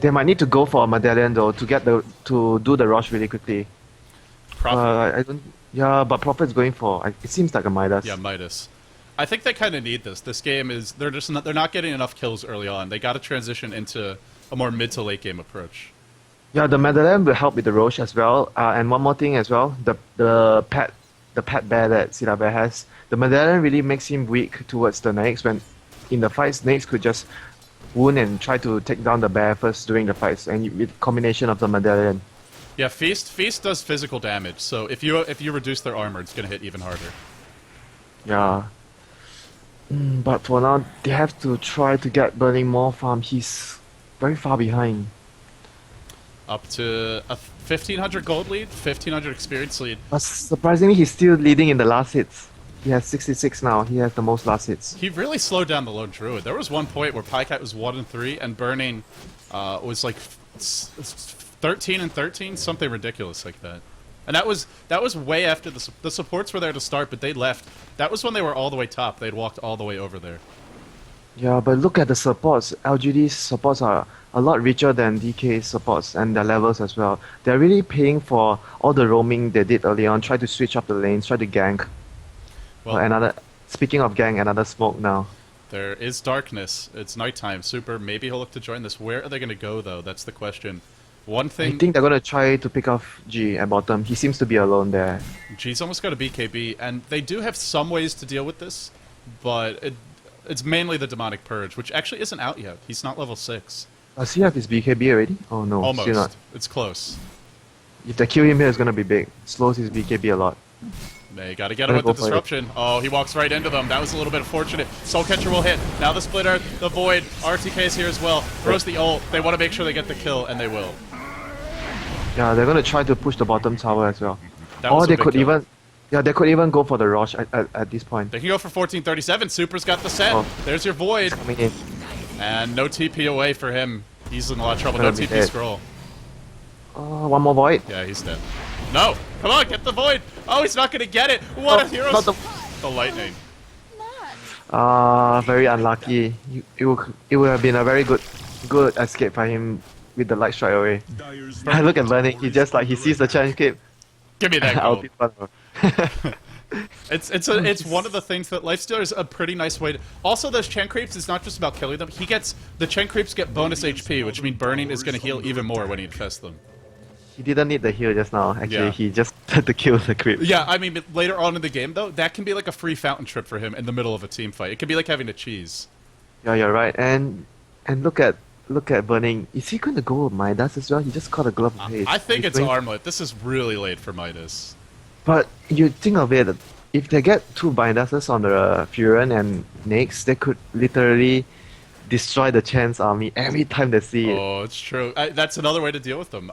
They might need to go for a medallion though to do the rush really quickly. Prophet. I don't. Yeah, but Prophet's going for. It seems like a Midas. Yeah, Midas. I think they kind of need this. This game is they're not getting enough kills early on. They got to transition into a more mid to late game approach. Yeah, the medallion will help with the Roche as well. And one more thing as well, the pet bear that Silla Bear has, the medallion really makes him weak towards the Nyx. When in the fights, Nyx could just wound and try to take down the bear first during the fights, and with combination of the medallion. Yeah, Feast does physical damage, so if you reduce their armor, it's gonna hit even harder. Yeah. But for now, they have to try to get Burning more farm. He's very far behind. Up to a 1,500 gold lead, 1,500 experience lead. But surprisingly, he's still leading in the last hits. He has 66 now. He has the most last hits. He really slowed down the Lone Druid. There was one point where Pajkatt was 1 and 3, and Burning was like 13 and 13, something ridiculous like that. And that was way after the supports were there to start, but they left. That was when they were all the way top. They'd walked all the way over there. Yeah, but look at the supports. LGD's supports are a lot richer than DK's supports and their levels as well. They're really paying for all the roaming they did early on, try to switch up the lanes, try to gank. Oh, Well, another. Speaking of gang, another smoke now. there is darkness. It's nighttime. Super. Maybe he'll look to join this. Where are they going to go, though? That's the question. One I thing, think they're gonna try to pick off G at bottom. He seems to be alone there. G's almost got a BKB, and they do have some ways to deal with this, but it's mainly the Demonic Purge, which actually isn't out yet. He's not level 6. Does he have his BKB already? Oh no, still not. Almost. It's close. If they kill him here, it's gonna be big. Slows his BKB a lot. They gotta get him with the disruption. Oh, he walks right into them. That was a little bit unfortunate. Soul Catcher will hit. Now the Splitter, the Void, RTK is here as well. Throws the ult. They want to make sure they get the kill, and they will. Yeah, they're gonna try to push the bottom tower as well. That Or was a they big could kill. even, yeah, they could even go for the rush at this point. They can go for 1437. Super's got the set. Oh. There's your Void. Coming in. And no TP away for him. He's in a lot of trouble. No Gonna be TP dead. scroll. Oh, one more void. Yeah, he's dead. No! Come on, get the Void! Oh, he's not gonna get it! What a hero! Not the. The lightning. Very unlucky. It would have been a very good escape for him with the light strike away. Look at Burning. He just like he sees the chance escape. Give me that I'll gold. be fun. It's one of the things that Lifestealer is a pretty nice way to. Also, those Chen creeps is not just about killing them. The Chen creeps get bonus HP, which means burning is going to heal even more when he infests them. He didn't need the heal just now. Actually, Yeah. he just had to kill the creep. Yeah, I mean later on in the game though, that can be like a free fountain trip for him in the middle of a team fight. It can be like having a cheese. Yeah, you're right. And look at Burning. Is he going to go with Midas as well? He just caught a glove of haste. I think He's it's going- armlet. This is really late for Midas. But you think of it, if they get two Binduses on the Furon and Nyx, they could literally destroy the Chan's army every time they see it. Oh, it's true. That's another way to deal with them.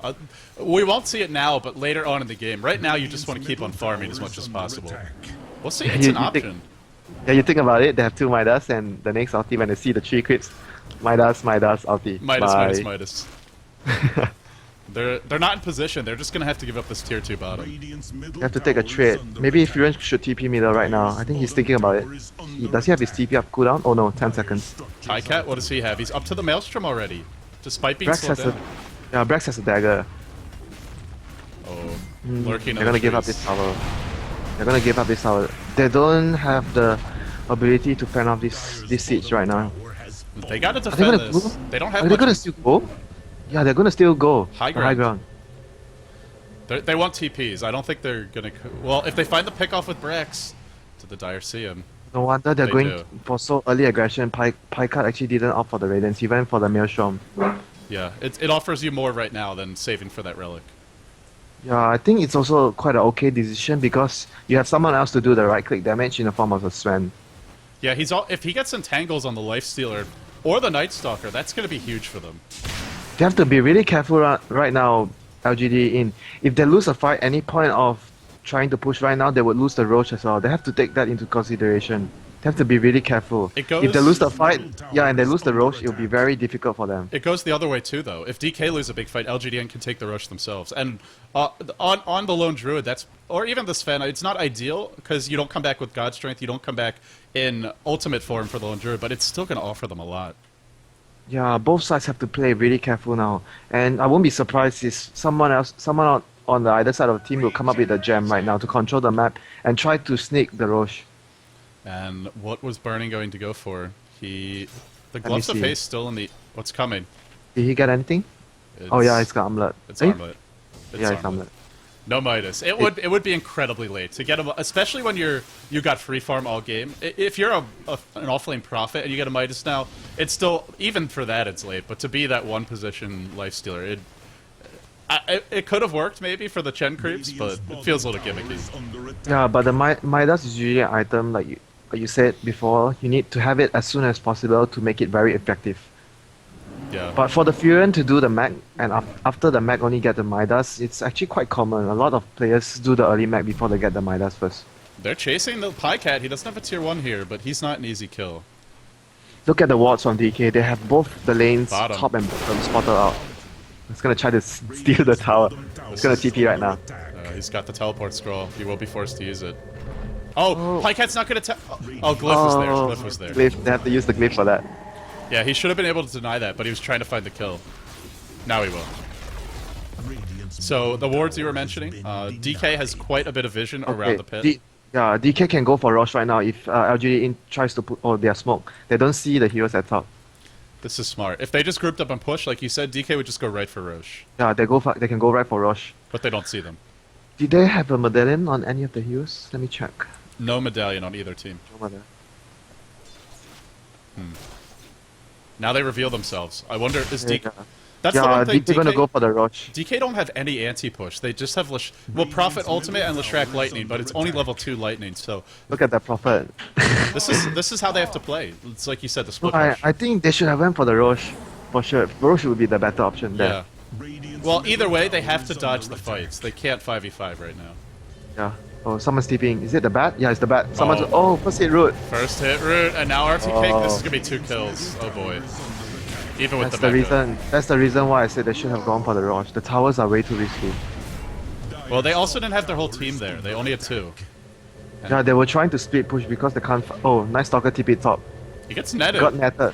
We won't see it now, but later on in the game. Right now, you just want to keep on farming as much as possible. We'll see. It's You- an you think- option. Yeah, you think about it, they have two Midas and the next ulti when they see the three creeps, Midas, ulti. Midas, Bye. Midas. They're not in position. They're just gonna have to give up this tier 2 bottom. You have to take a trade. Maybe Furon should TP middle right now. I think he's thinking about it. Does he have his TP up cooldown? Oh no, 10 seconds. Pajkatt, what does he have? He's up to the Maelstrom already, despite being Brax slowed has a down. yeah, Brax has a dagger. Oh, lurking. They're gonna give up this tower. They're gonna give up this tower. They don't have the ability to fend off this siege right now. They gotta Are they defend gonna this. go? They don't Are have they much. gonna still go? Yeah, they're gonna still go. High The high ground. ground. They want TPs. I don't think they're gonna. Well, if they find the pick off with Brax, to the Dire see him. No wonder they're They going do. for so early aggression. Pajkatt actually didn't opt for the Radiance. He went for the Maelstrom. Yeah, it offers you more right now than saving for that relic. Yeah, I think it's also quite an okay decision because you have someone else to do the right-click damage in the form of a Sven. Yeah, if he gets entangles on the Lifestealer or the Night Stalker, that's gonna be huge for them. They have to be really careful right now, LGD.int. If they lose a fight any point of trying to push right now, they would lose the Roach as well. They have to take that into consideration. They have to be really careful. It goes- If they lose the fight, yeah, and they lose the Roach, it'll be very difficult for them. It goes the other way too, though. If DK lose a big fight, LGDN can take the rush themselves. And on the lone druid, or even the Sven, it's not ideal because you don't come back with God strength. You don't come back in ultimate form for the lone druid, but it's still going to offer them a lot. Yeah, both sides have to play really careful now. And I won't be surprised if someone on the either side of the team will come up with a gem right now to control the map and try to sneak the Roche. And what was Burning going to go for? The me gloves of see. haste still in the. What's coming? Did he get anything? Oh yeah, it's got Amulet. It's Eh? armlet. Yeah, it's Amulet. No Midas. It would be incredibly late to get him, especially when you got free farm all game. If you're an All-Flame Prophet and you get a Midas now, it's still, even for that it's late. But to be that one position Lifestealer, it could have worked maybe for the Chen creeps, but it feels a little gimmicky. Yeah, but the Midas is usually an item like you said before. You need to have it as soon as possible to make it very effective. Yeah. But for the Furon to do the mag and after the mag only get the Midas, it's actually quite common. A lot of players do the early mag before they get the Midas first. They're chasing the Pajkatt. He doesn't have a tier 1 here, but he's not an easy kill. Look at the wards from DK. They have both the lanes, Bottom. top and bottom, spotted out. It's gonna try to steal the tower. It's gonna TP right now. He's got the teleport scroll. He will be forced to use it. Oh, pajkatt's not gonna tell. Oh, Glyph was there. Glyph was there. Glyph, they have to use the glyph for that. Yeah, he should have been able to deny that, but he was trying to find the kill. Now he will. So the wards you were mentioning, DK has quite a bit of vision around the pit. Yeah, DK can go for Rosh right now if LGD.int tries to put their smoke. They don't see the heroes at top. This is smart. If they just grouped up and push, like you said, DK would just go right for Rosh. Yeah, they can go right for Rosh. But they don't see them. Did they have a medallion on any of the heroes? Let me check. No medallion on either team. No medallion. Now they reveal themselves. I wonder, is DK... Yeah. That's the one thing, DK gonna go for the Rosh. DK don't have any anti-push. They just have well, Prophet Ultimate and Leshrac Lightning, but it's only level 2 Lightning, so... Look at that Prophet. This is how they have to play. It's like you said, the split push. I think they should have went for the Rosh, for sure. Rosh would be the better option there. Yeah. Well, either way, they have to dodge the fights. They can't 5v5 right now. Yeah. Oh, someone's TPing. Is it the bat? Yeah, it's the bat. Someone's... Oh, first hit root. First hit root, and now RTK. This is gonna be 2 kills. Oh boy. Even with That's the the reason. That's the reason why I said they should have gone for the Rosh. The towers are way too risky. Well, they also didn't have their whole team there. They only had 2. And yeah, they were trying to split push because they can't... Oh, nice stalker TP top. He gets netted. Got netted.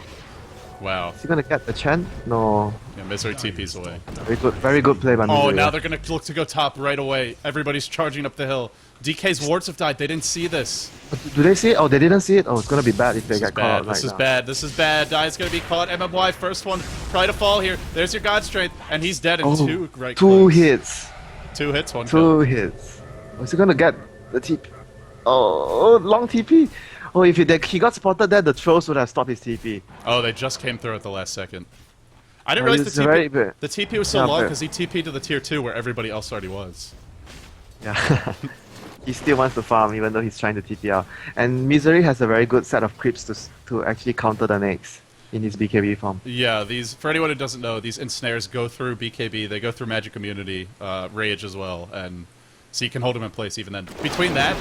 Wow. Is he gonna get the Chen? No. Yeah, Misery TP's away. Very good play by Misery. Oh, now they're gonna look to go top right away. Everybody's charging up the hill. DK's wards have died. They didn't see this. Do they see it? Oh, they didn't see it? Oh, it's gonna be bad if they get caught out. This is bad. This is bad. Die's gonna be caught. MMY, first one. Try to fall here. There's your God Strength. And he's dead in 2 right Two clicks. hits. 2 hits, 1 kill. 2 hits. Is he gonna get the TP? Oh, long TP. Oh, if he got spotted there, the trolls would have stopped his TP. Oh, they just came through at the last second. I didn't realize the TP was so long because he TP'd to the tier 2 where everybody else already was. Yeah. He still wants to farm even though he's trying to TP out. And Misery has a very good set of creeps to actually counter the next in his BKB form. Yeah, for anyone who doesn't know, these ensnares go through BKB, they go through Magic Immunity, Rage as well, and so you can hold him in place even then. Between that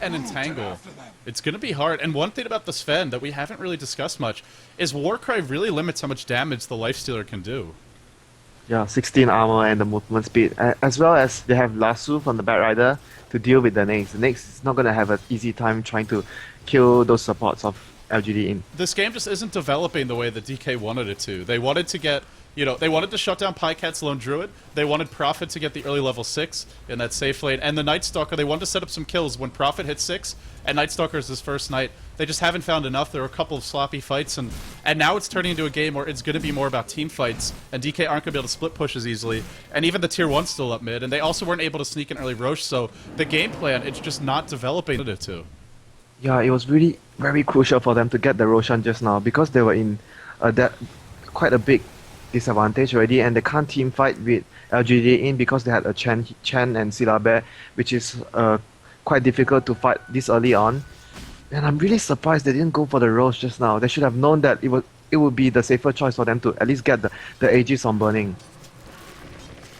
and Entangle, it's going to be hard. And one thing about the Sven that we haven't really discussed much is Warcry really limits how much damage the Lifestealer can do. Yeah, 16 armor and the movement speed, as well as they have Lasso from the Batrider to deal with the Nyx. The Nyx is not going to have an easy time trying to kill those supports of LGD.int. This game just isn't developing the way that DK wanted it to. They wanted to get, they wanted to shut down pajkatt's Lone Druid. They wanted Prophet to get the early level 6 in that safe lane. And the Night Stalker, they wanted to set up some kills when Prophet hit 6 and Night Stalker is his first night. They just haven't found enough. There were a couple of sloppy fights, and now it's turning into a game where it's going to be more about team fights, and DK aren't going to be able to split push as easily. And even the tier 1's still up mid, and they also weren't able to sneak an early Rosh, so the game plan, it's just not developing it to. Yeah, it was really very crucial for them to get the Roshan just now, because they were in quite a big disadvantage already, and they can't team fight with LGD.int because they had a Chen and Silabear, which is quite difficult to fight this early on. And I'm really surprised they didn't go for the Rosh just now. They should have known that it would be the safer choice for them to at least get the Aegis on burning.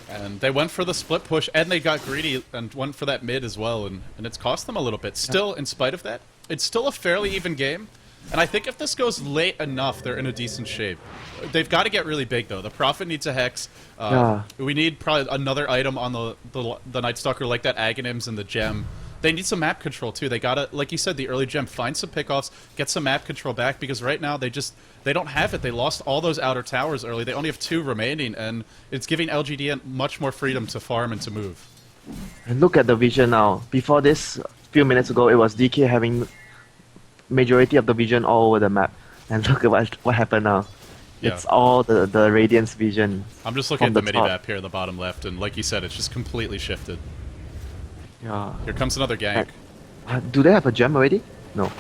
And they went for the split push, and they got greedy and went for that mid as well, and it's cost them a little bit. Still, in spite of that, it's still a fairly even game. And I think if this goes late enough, they're in a decent shape. They've got to get really big, though. The Prophet needs a Hex. We need probably another item on the Night Stalker, like that Aghanims and the Gem. They need some map control, too. They gotta, like you said, the early Gem, find some pickoffs, get some map control back, because right now they don't have it. They lost all those outer towers early. They only have 2 remaining, and it's giving LGD much more freedom to farm and to move. And look at the vision now. Before this, a few minutes ago, it was DK having majority of the vision all over the map. And look at what happened now. Yeah. It's all the Radiance vision. I'm just looking at the mini-map here in the bottom left, and like you said, it's just completely shifted. Yeah. Here comes another gank. Do they have a gem already? No.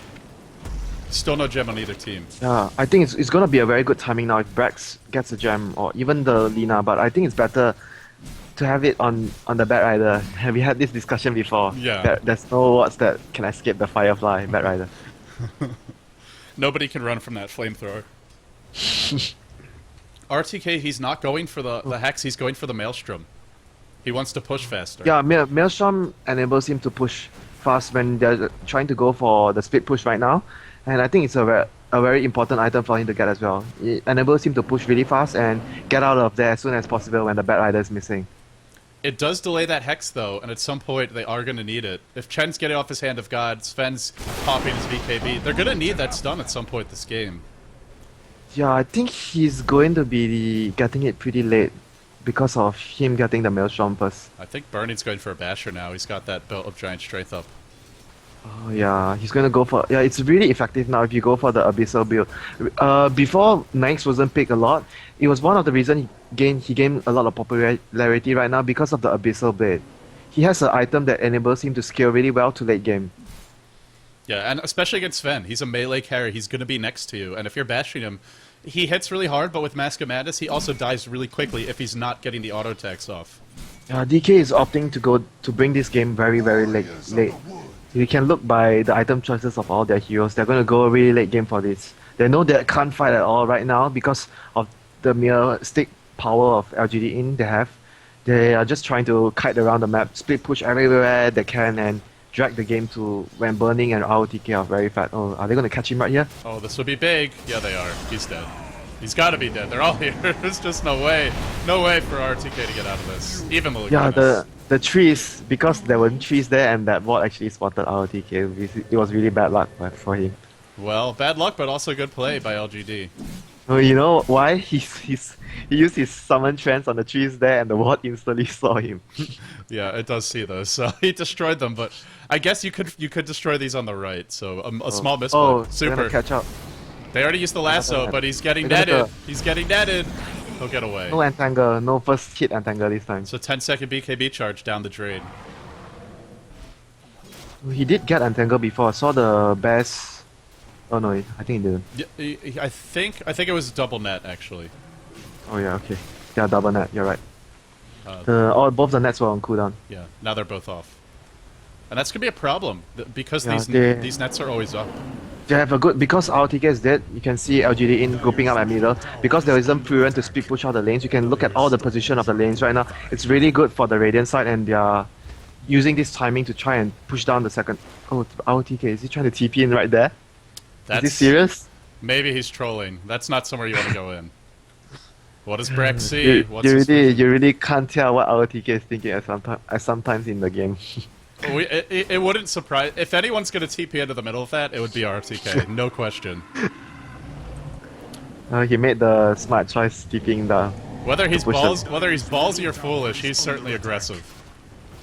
Still no gem on either team. Yeah, I think it's gonna be a very good timing now if Brax gets a gem, or even the Lina, but I think it's better to have it on the Batrider. We had this discussion before. Yeah. There's no wards that can escape the Firefly Batrider. Nobody can run from that flamethrower. RTK, he's not going for the Hex, he's going for the Maelstrom. He wants to push faster. Yeah, Maelstrom enables him to push fast when they're trying to go for the split push right now. And I think it's a very important item for him to get as well. It enables him to push really fast and get out of there as soon as possible when the Batrider is missing. It does delay that Hex, though, and at some point they are going to need it. If Chen's getting off his Hand of God, Sven's popping his VKB, they're going to need that stun at some point this game. Yeah, I think he's going to be getting it pretty late because of him getting the Maelstrom first. I think Burning's going for a Basher now. He's got that belt of Giant Strength up. Oh yeah, he's going to go for... Yeah, it's really effective now if you go for the Abyssal build. Before, Nyx wasn't picked a lot. It was one of the reasons he gained a lot of popularity right now because of the Abyssal Blade. He has an item that enables him to scale really well to late game. Yeah, and especially against Sven. He's a melee carry. He's going to be next to you. And if you're bashing him, he hits really hard, but with Mask of Madness, he also dies really quickly if he's not getting the auto attacks off. DK is opting to bring this game very, very late. You can look by the item choices of all their heroes. They're going to go really late game for this. They know they can't fight at all right now because of the mere stick power of LGD.int they have. They are just trying to kite around the map, split push everywhere they can, and drag the game to when Burning and ROTK are very fat. Oh, are they going to catch him right here? Oh, this would be big. Yeah, they are. He's dead. He's got to be dead. They're all here. There's just no way for RTK to get out of this. Even the Yeah, the trees, because there were trees there and that bot actually spotted ROTK. It was really bad luck for him. Well, bad luck, but also good play by LGD. Oh, you know why? He used his summon trance on the trees there and the bot instantly saw him. Yeah, it does see those. So he destroyed them, but I guess you could destroy these on the right. So a small misplay. Oh, super. Catch up. They already used the lasso, but he's getting netted. He's getting netted. He'll get away. No entangle, no first hit entangle this time. So 10-second BKB charge down the drain. He did get entangle before. I saw the best. Oh no, I think he didn't. Yeah, I think it was double net actually. Oh yeah, okay. Yeah, double net. You're right. Both the nets were on cooldown. Yeah, now they're both off, and that's gonna be a problem because Yeah, these nets are always up. They have a good, because RTK is dead, you can see LGD.int grouping up at middle. Because there isn't Furen to split push out the lanes, you can look at all the position of the lanes right now. It's really good for the Radiant side, and they are using this timing to try and push down the second. Oh, RTK, is he trying to TP in right there? Is this serious? Maybe he's trolling. That's not somewhere you want to go in. What does Brax see? You really can't tell what RTK is thinking at sometimes in the game. It wouldn't surprise... If anyone's going to TP into the middle of that, it would be RTK. No question. He made the smart choice TPing down. Whether he's ballsy or foolish, he's certainly aggressive.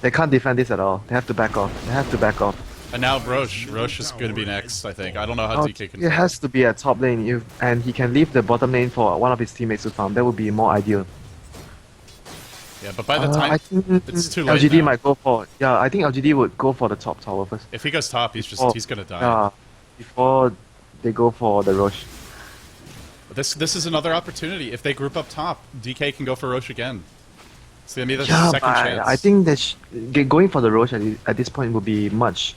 They can't defend this at all. They have to back off. And now Roche is going to be next, I think. I don't know how DK can... It has to be at top lane, and he can leave the bottom lane for one of his teammates to farm. That would be more ideal. Yeah, but by the time... I think it's too late LGD now. might go for... Yeah, I think LGD would go for the top tower first. If he goes top, he's going to die. Yeah, before they go for the Roche. This is another opportunity. If they group up top, DK can go for Roche again. It's going to be the Yeah, second chance. I think that going for the Roche at this point would be much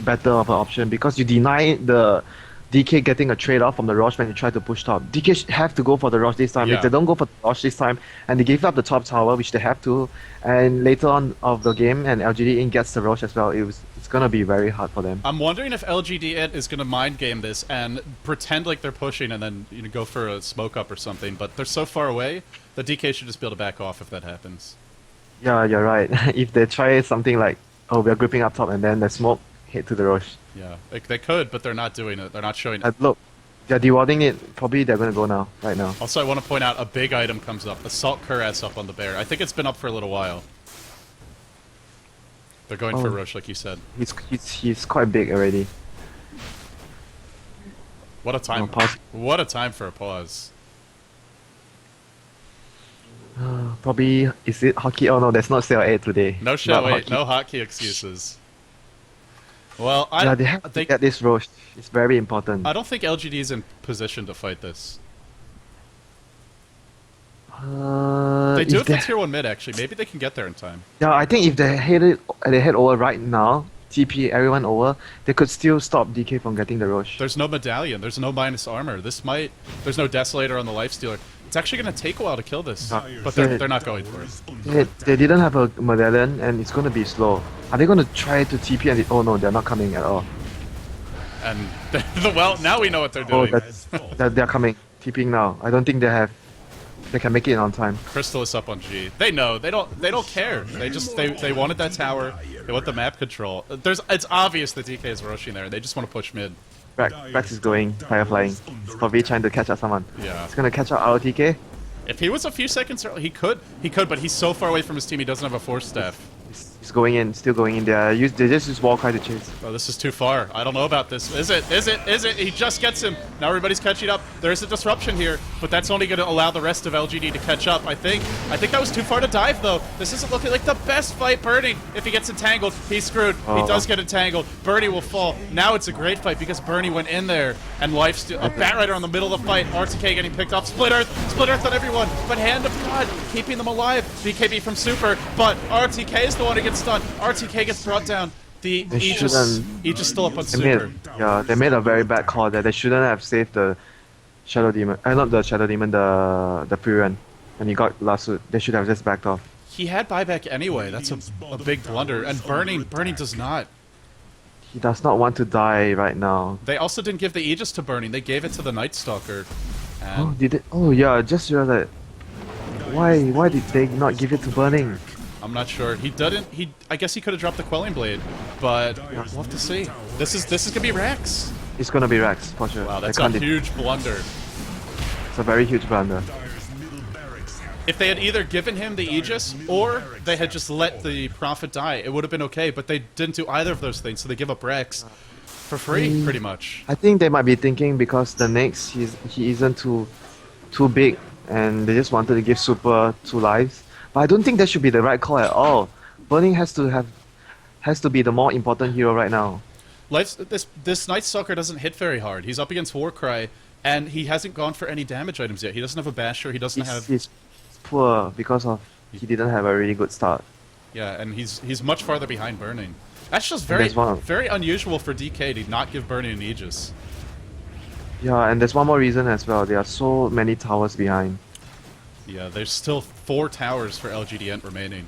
better of an option, because you deny the DK getting a trade-off from the Roche when you try to push top. DK have to go for the Roche this time. Yeah. If they don't go for the Roche this time, and they give up the top tower, which they have to, and later on of the game, and LGD.int gets the Roche as well, it's gonna be very hard for them. I'm wondering if LGD.int is going to mind game this and pretend like they're pushing and then go for a smoke up or something, but they're so far away that DK should just be able to back off if that happens. Yeah, you're right. If they try something like, oh, we're gripping up top, and then the smoke hit to the Roche. Yeah, they could, but they're not doing it. They're not showing it. Look, they're dewarding it. Probably they're gonna go now, right now. Also, I want to point out a big item comes up. Assault Cuirass up on the bear. I think it's been up for a little while. They're going for Roche, like you said. He's quite big already. What a time! pause. What a time for a pause. Probably, is it hockey? Oh no, there's not sale 8 today. No shell 8, no hotkey excuses. Well, they have to get this Roche. It's very important. I don't think LGD is in position to fight this. They do have the tier 1 mid, actually. Maybe they can get there in time. Yeah, I think if they head over right now, TP everyone over, they could still stop DK from getting the Roche. There's no medallion. There's no minus armor. There's no Desolator on the Lifestealer. It's actually going to take a while to kill this, but they're not going for it. They didn't have a medallion, and it's going to be slow. Are they going to try to TP and... Oh no, they're not coming at all. And, well, now we know what they're doing. Oh, they're coming. TPing now. I don't think they have... They can make it on time. Crystal is up on G. They know. They don't care. They wanted that tower. They want the map control. It's obvious that DK is rushing there. They just want to push mid. Brax is going, fireflying. He's probably trying to catch up someone. Yeah. He's gonna catch up ROTK. If he was a few seconds early, he could, but he's so far away from his team, he doesn't have a force staff. He's going in, still going in there. They just use wall cry to chase. Oh, this is too far. I don't know about this. Is it? He just gets him. Now everybody's catching up. There's a disruption here, but that's only going to allow the rest of LGD to catch up, I think. I think that was too far to dive, though. This isn't looking like the best fight. Burning, if he gets entangled, he's screwed. He does get entangled. Bernie will fall. Now it's a great fight because Bernie went in there and lifesteal. A Bat Rider on the middle of the fight. RTK getting picked off. Split Earth on everyone. But Hand of God keeping them alive. BKB from Super, but RTK is the one who gets stunned. RTK gets brought down. The Aegis still up on Super. They made a very bad call there. They shouldn't have saved the Shadow Demon. Not the Shadow Demon, the pre-run. And he got last suit. They should have just backed off. He had buyback anyway. That's a big blunder. And Burning does not. He does not want to die right now. They also didn't give the Aegis to Burning. They gave it to the Night Stalker. And oh, did it? Oh yeah, just realized that. Why did they not give it to Burning? I'm not sure. He didn't. I guess he could have dropped the Quelling Blade, but we'll have to see. This is gonna be Rax. It's gonna be Rax for sure. Wow, that's a huge blunder. It's a very huge blunder. If they had either given him the Aegis or they had just let the Prophet die, it would have been okay. But they didn't do either of those things, so they give up Rax for free, pretty much. I think they might be thinking because the next he isn't too big, and they just wanted to give Super 2 lives. But I don't think that should be the right call at all. Burning has to be the more important hero right now. This Night Stalker doesn't hit very hard. He's up against Warcry, and he hasn't gone for any damage items yet. He doesn't have a Basher. He doesn't have. He's poor because he didn't have a really good start. Yeah, and he's much farther behind Burning. That's just very unusual for DK to not give Burning an Aegis. Yeah, and there's one more reason as well. There are so many towers behind. Yeah, there's still 4 towers for LGD.int remaining.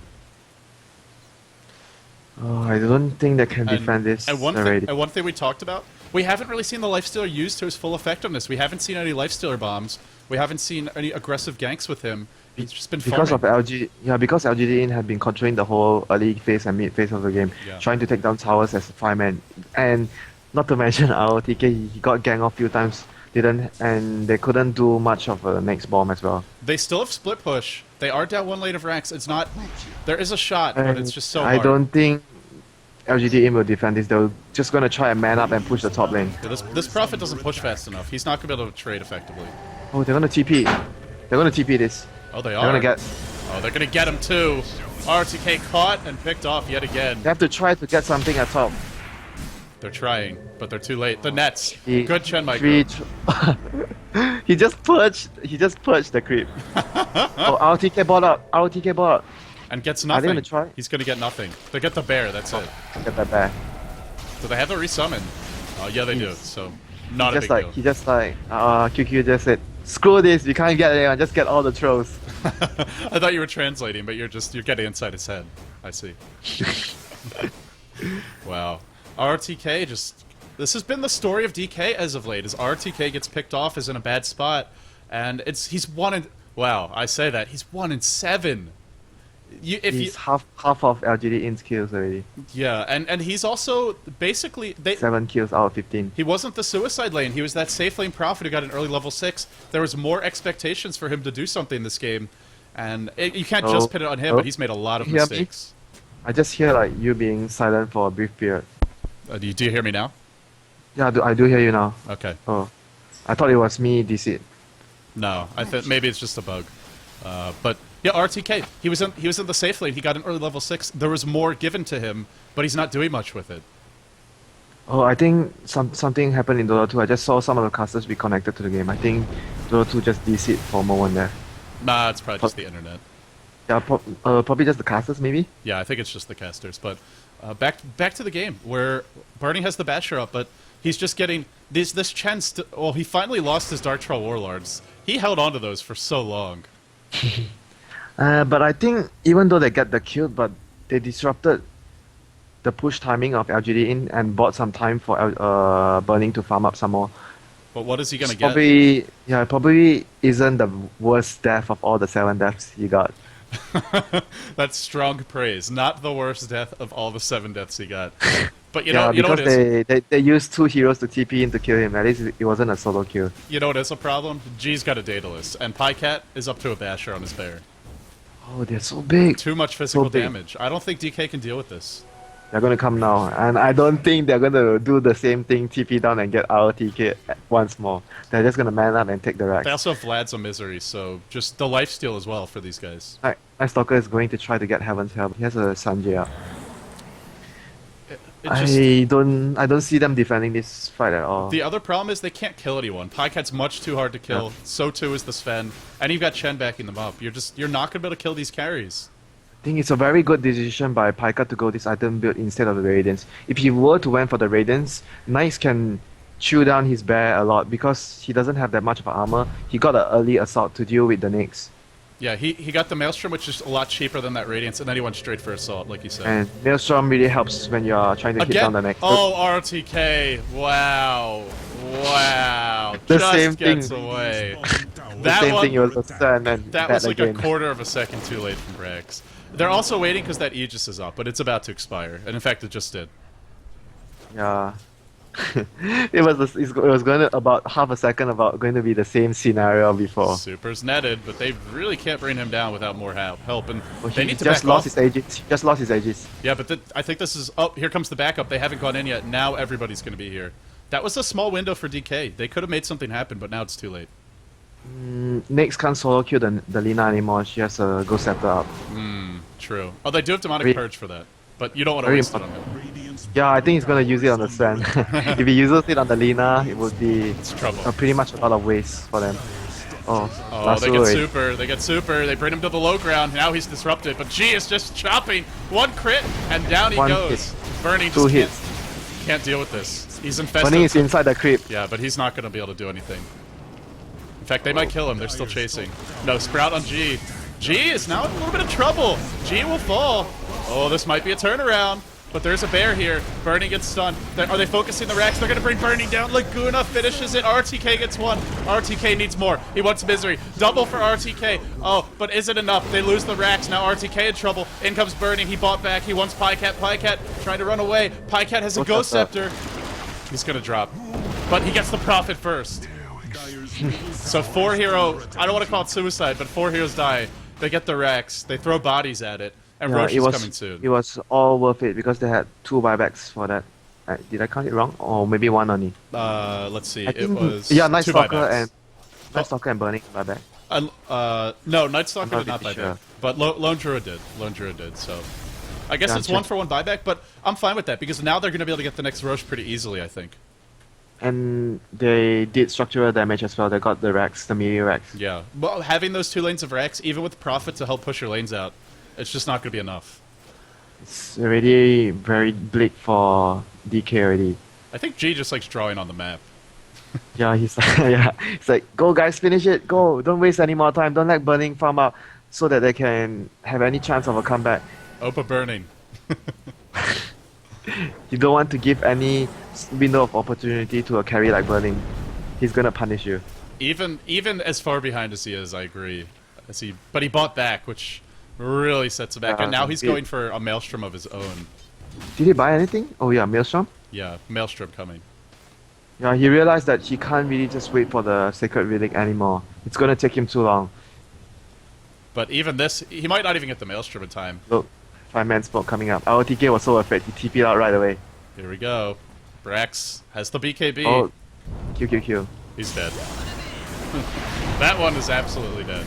Oh, I don't think they can defend this already. And one thing we talked about, we haven't really seen the Lifestealer used to his full effectiveness. We haven't seen any Lifestealer bombs. We haven't seen any aggressive ganks with him. He's just been because farming. because LGD.int had been controlling the whole early phase and mid phase of the game, trying to take down towers as a fireman. And not to mention ROTK, he got ganked off a few times. And they couldn't do much of a next bomb as well. They still have split push. They are down 1 lane of Rax. It's not. There is a shot, but it's just so hard. I don't think LGD.int will defend this. They're just gonna try and man up and push the top lane. Yeah, this Prophet doesn't push fast enough. He's not gonna be able to trade effectively. Oh, they're gonna TP. They're gonna TP this. Oh, they are. They're gonna get him too. RTK caught and picked off yet again. They have to try to get something at top. They're trying, but they're too late. The nets. Good Chen Micro. He just purged the creep. Oh, RTK bought up. And gets nothing. Are they gonna try? He's gonna get nothing. They get the bear, that's it. Get that bear. Do they have the resummon? Oh, yeah, they do. So, not a big deal. He just QQ just said, screw this, we can't get anyone, just get all the trolls. I thought you were translating, but you're getting inside his head. I see. Wow. RTK this has been the story of DK as of late, as RTK gets picked off, is in a bad spot, and he's 1 in, wow, I say that, he's 1 in 7. He's half of LGD.int's kills already. Yeah, and he's also basically 7 kills out of 15. He wasn't the suicide lane. He was that safe lane Prophet who got an early level 6. There was more expectations for him to do something this game, and you can't just pin it on him. But he's made a lot of mistakes. I just hear you being silent for a brief period. Do you hear me now? Yeah, I do hear you now. Okay. Oh, I thought it was me, DC. No, I think maybe it's just a bug. But yeah, RTK. He was in the safe lane. He got an early level 6. There was more given to him, but he's not doing much with it. Oh, I think something happened in Dota 2. I just saw some of the casters be connected to the game. I think Dota 2 just DC'd for a moment there. Nah, it's probably just the internet. Yeah, probably just the casters, maybe? Yeah, I think it's just the casters. But back to the game, where Barney has the Basher up, but he's just getting this chance to... Well, he finally lost his Dark Troll Warlords. He held on to those for so long. But I think even though they get the kill, but they disrupted the push timing of LGD.int and bought some time for Burning to farm up some more. But what is he gonna It's get? probably, yeah, probably isn't the worst death of all the 7 deaths he got. That's strong praise. Not the worst death of all the 7 deaths he got. But you Yeah, know what because is? they used 2 heroes to TP in to kill him. At least it wasn't a solo kill. You know what is a problem? G's got a Daedalus, and pajkatt is up to a basher on his bear. Oh, they're so big. Too much physical big. damage. I don't think DK can deal with this. They're gonna come now, and I don't think they're gonna do the same thing, TP down and get RTK once more. They're just gonna man up and take the rack. They also have Vlad's a misery, so just the lifesteal as well for these guys. My Stalker is going to try to get Heaven's Help. He has a Sanjay up. I don't see them defending this fight at all. The other problem is they can't kill anyone. Pajkatt's much too hard to kill. Yeah. So too is the Sven, and you've got Chen backing them up. You're not gonna be able to kill these carries. I think it's a very good decision by pajkatt to go this item build instead of the Radiance. If he were to went for the Radiance, Nice can chew down his bear a lot because he doesn't have that much of armor. He got an early assault to deal with the Nyx. Yeah, he got the Maelstrom, which is a lot cheaper than that Radiance, and then he went straight for Assault, like you said. And Maelstrom really helps when you are trying to hit down the Nyx. Oh, RTK! Wow, wow! The Just same gets thing. away. The same thing, it was a stun and That was like again. a quarter of a second too late from Brax. They're also waiting because that Aegis is up, but it's about to expire, and in fact, it just did. Yeah. it was going to about half a second about going to be the same scenario before. Super's netted, but they really can't bring him down without more help, and Well, they he need to just back lost off. his Aegis. He just lost his Aegis. Yeah, but I think this is... Oh, here comes the backup. They haven't gone in yet. Now everybody's going to be here. That was a small window for DK. They could have made something happen, but now it's too late. Nyx can't solo kill the Lina anymore. She has a Ghost Scepter up. True. Oh, they do have Demonic Very- Purge for that, but you don't want to very waste it on important. him. Yeah, I think he's gonna use it on the Sven. If he uses it on the Lina, it would be It's trouble. pretty much a lot of waste for them. Oh, Oh, they get Lasso. super. They get super. They bring him to the low ground. Now he's disrupted, but G is just chopping. One crit, and down he One goes. hit. Burning Two just hits. can't deal with this. He's infested. Bunny is inside the creep. Yeah, but he's not going to be able to do anything. In fact, they might kill him. They're still chasing. No, Sprout on G. G is now in a little bit of trouble. G will fall. Oh, this might be a turnaround. But there's a bear here. Burning gets stunned. Are they focusing the racks? They're going to bring Burning down. Laguna finishes it. RTK gets one. RTK needs more. He wants Misery. Double for RTK. Oh, but is it enough? They lose the racks. Now RTK in trouble. In comes Burning. He bought back. He wants pajkatt. Pajkatt trying to run away. Pajkatt has a Ghost Scepter. He's going to drop. But he gets the Prophet first. So 4 hero, I don't want to call it suicide, but 4 heroes die. They get the Rex, they throw bodies at it, and Yeah, Roche it is was coming soon. it was all worth it because they had 2 buybacks for that. Did I count it wrong? Or maybe 1 only? Let's see, I it think, was yeah, Night 2 Stalker buybacks. and Night Stalker and Burning buyback. No, Night Stalker I'm did not not buy really back, but Lone Druid did. Lone Druid did, so... I guess it's Gotcha. 1 for 1 buyback, but I'm fine with that, because now they're going to be able to get the next Roche pretty easily, I think. And they did structural damage as well. They got the Rex, the melee Rex. Yeah, well, having those 2 lanes of Rex, even with Prophet to help push your lanes out, it's just not going to be enough. It's already very bleak for DK already. I think G just likes drawing on the map. Yeah, he's it's like, go guys, finish it, go! Don't waste any more time. Don't let Burning farm out so that they can have any chance of a comeback. Opa burning. You don't want to give any window of opportunity to a carry like Burning. He's gonna punish you. Even as far behind as he is, I agree. But he bought back, which really sets him back. Yeah, And now he's he- going for a Maelstrom of his own. Did he buy anything? Oh yeah, Maelstrom? Yeah, Maelstrom coming. Yeah, he realized that he can't really just wait for the Sacred Relic anymore. It's gonna take him too long. But even this, he might not even get the Maelstrom in time. Look, 5-man smoke coming up. Our TK was so afraid, he TP'd out right away. Here we go. Brax has the BKB. Oh, Q. He's dead. That one is absolutely dead.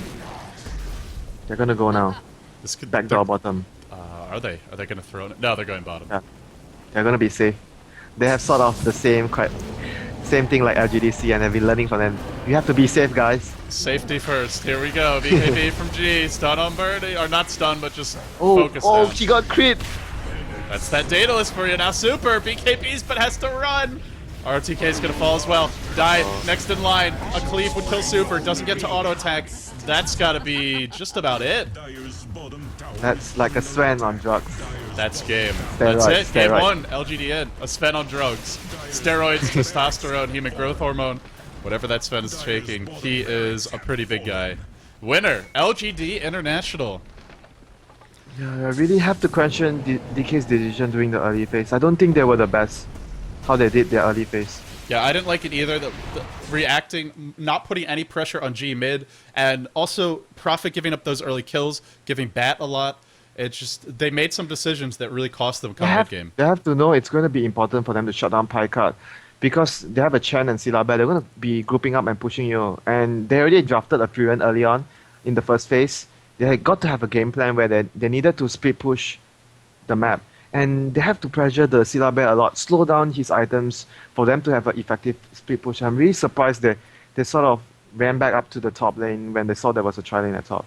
They're gonna go now. This could Backdoor bottom. Are they? Are they going to throw it? No, they're going bottom. Yeah. They're gonna be safe. They have sort of the same thing like LGDC and have been learning from them. You have to be safe, guys. Safety first. Here we go. BKB from G. Stun on Birdie. Or not stun, but just Oh, focus oh, down. she got crit! That's that Daedalus for you. Now super. BKB's but has to run. RTK's going to fall as well. Die next in line. A cleave would kill super. Doesn't get to auto attack. That's got to be just about it. That's like a Sven on drugs. That's game. Steroids, That's it. Game steroids. 1. LGD.int. A Sven on drugs. Steroids, testosterone, human growth hormone. Whatever that Sven is faking, he is a pretty big guy. Winner, LGD International. Yeah, I really have to question DK's decision during the early phase. I don't think they were the best, how they did their early phase. Yeah, I didn't like it either. The reacting, not putting any pressure on G mid, and also Prophet giving up those early kills, giving Bat a lot. It's just, they made some decisions that really cost them come mid-game. They have to know it's going to be important for them to shut down pajkatt. Because they have a Chen and Silabet, they're going to be grouping up and pushing you. And they already drafted a Furion early on in the first phase. They had got to have a game plan where they needed to split push the map. And they have to pressure the Silabet a lot, slow down his items for them to have an effective split push. I'm really surprised they sort of ran back up to the top lane when they saw there was a tri lane at top.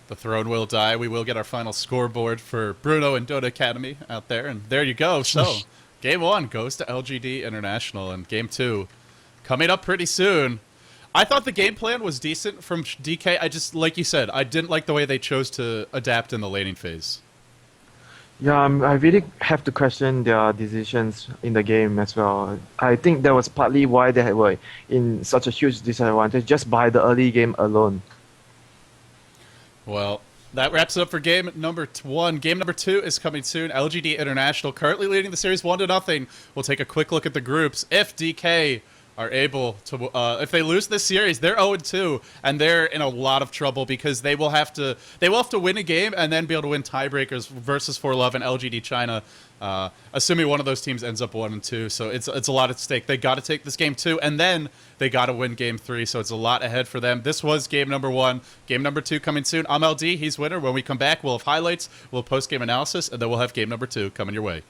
The throne will die. We will get our final scoreboard for Bruno and Dota Academy out there. And there you go. So, Game 1 goes to LGD International, and Game 2 coming up pretty soon. I thought the game plan was decent from DK. I just, like you said, I didn't like the way they chose to adapt in the laning phase. Yeah, I really have to question their decisions in the game as well. I think that was partly why they were in such a huge disadvantage just by the early game alone. Well, that wraps it up for game number 1. Game number 2 is coming soon. LGD International currently leading the series 1-0. We'll take a quick look at the groups. If DK are able to, if they lose this series, they're 0-2, and they're in a lot of trouble because they will have to win a game and then be able to win tiebreakers versus 4Love and LGD China, assuming one of those teams ends up 1-2. So it's a lot at stake. They got to take this game 2, and then they got to win game 3. So it's a lot ahead for them. This was game number 1. Game number 2 coming soon. I'm LD. He's winner. When we come back, we'll have highlights, we'll have post-game analysis, and then we'll have game number 2 coming your way.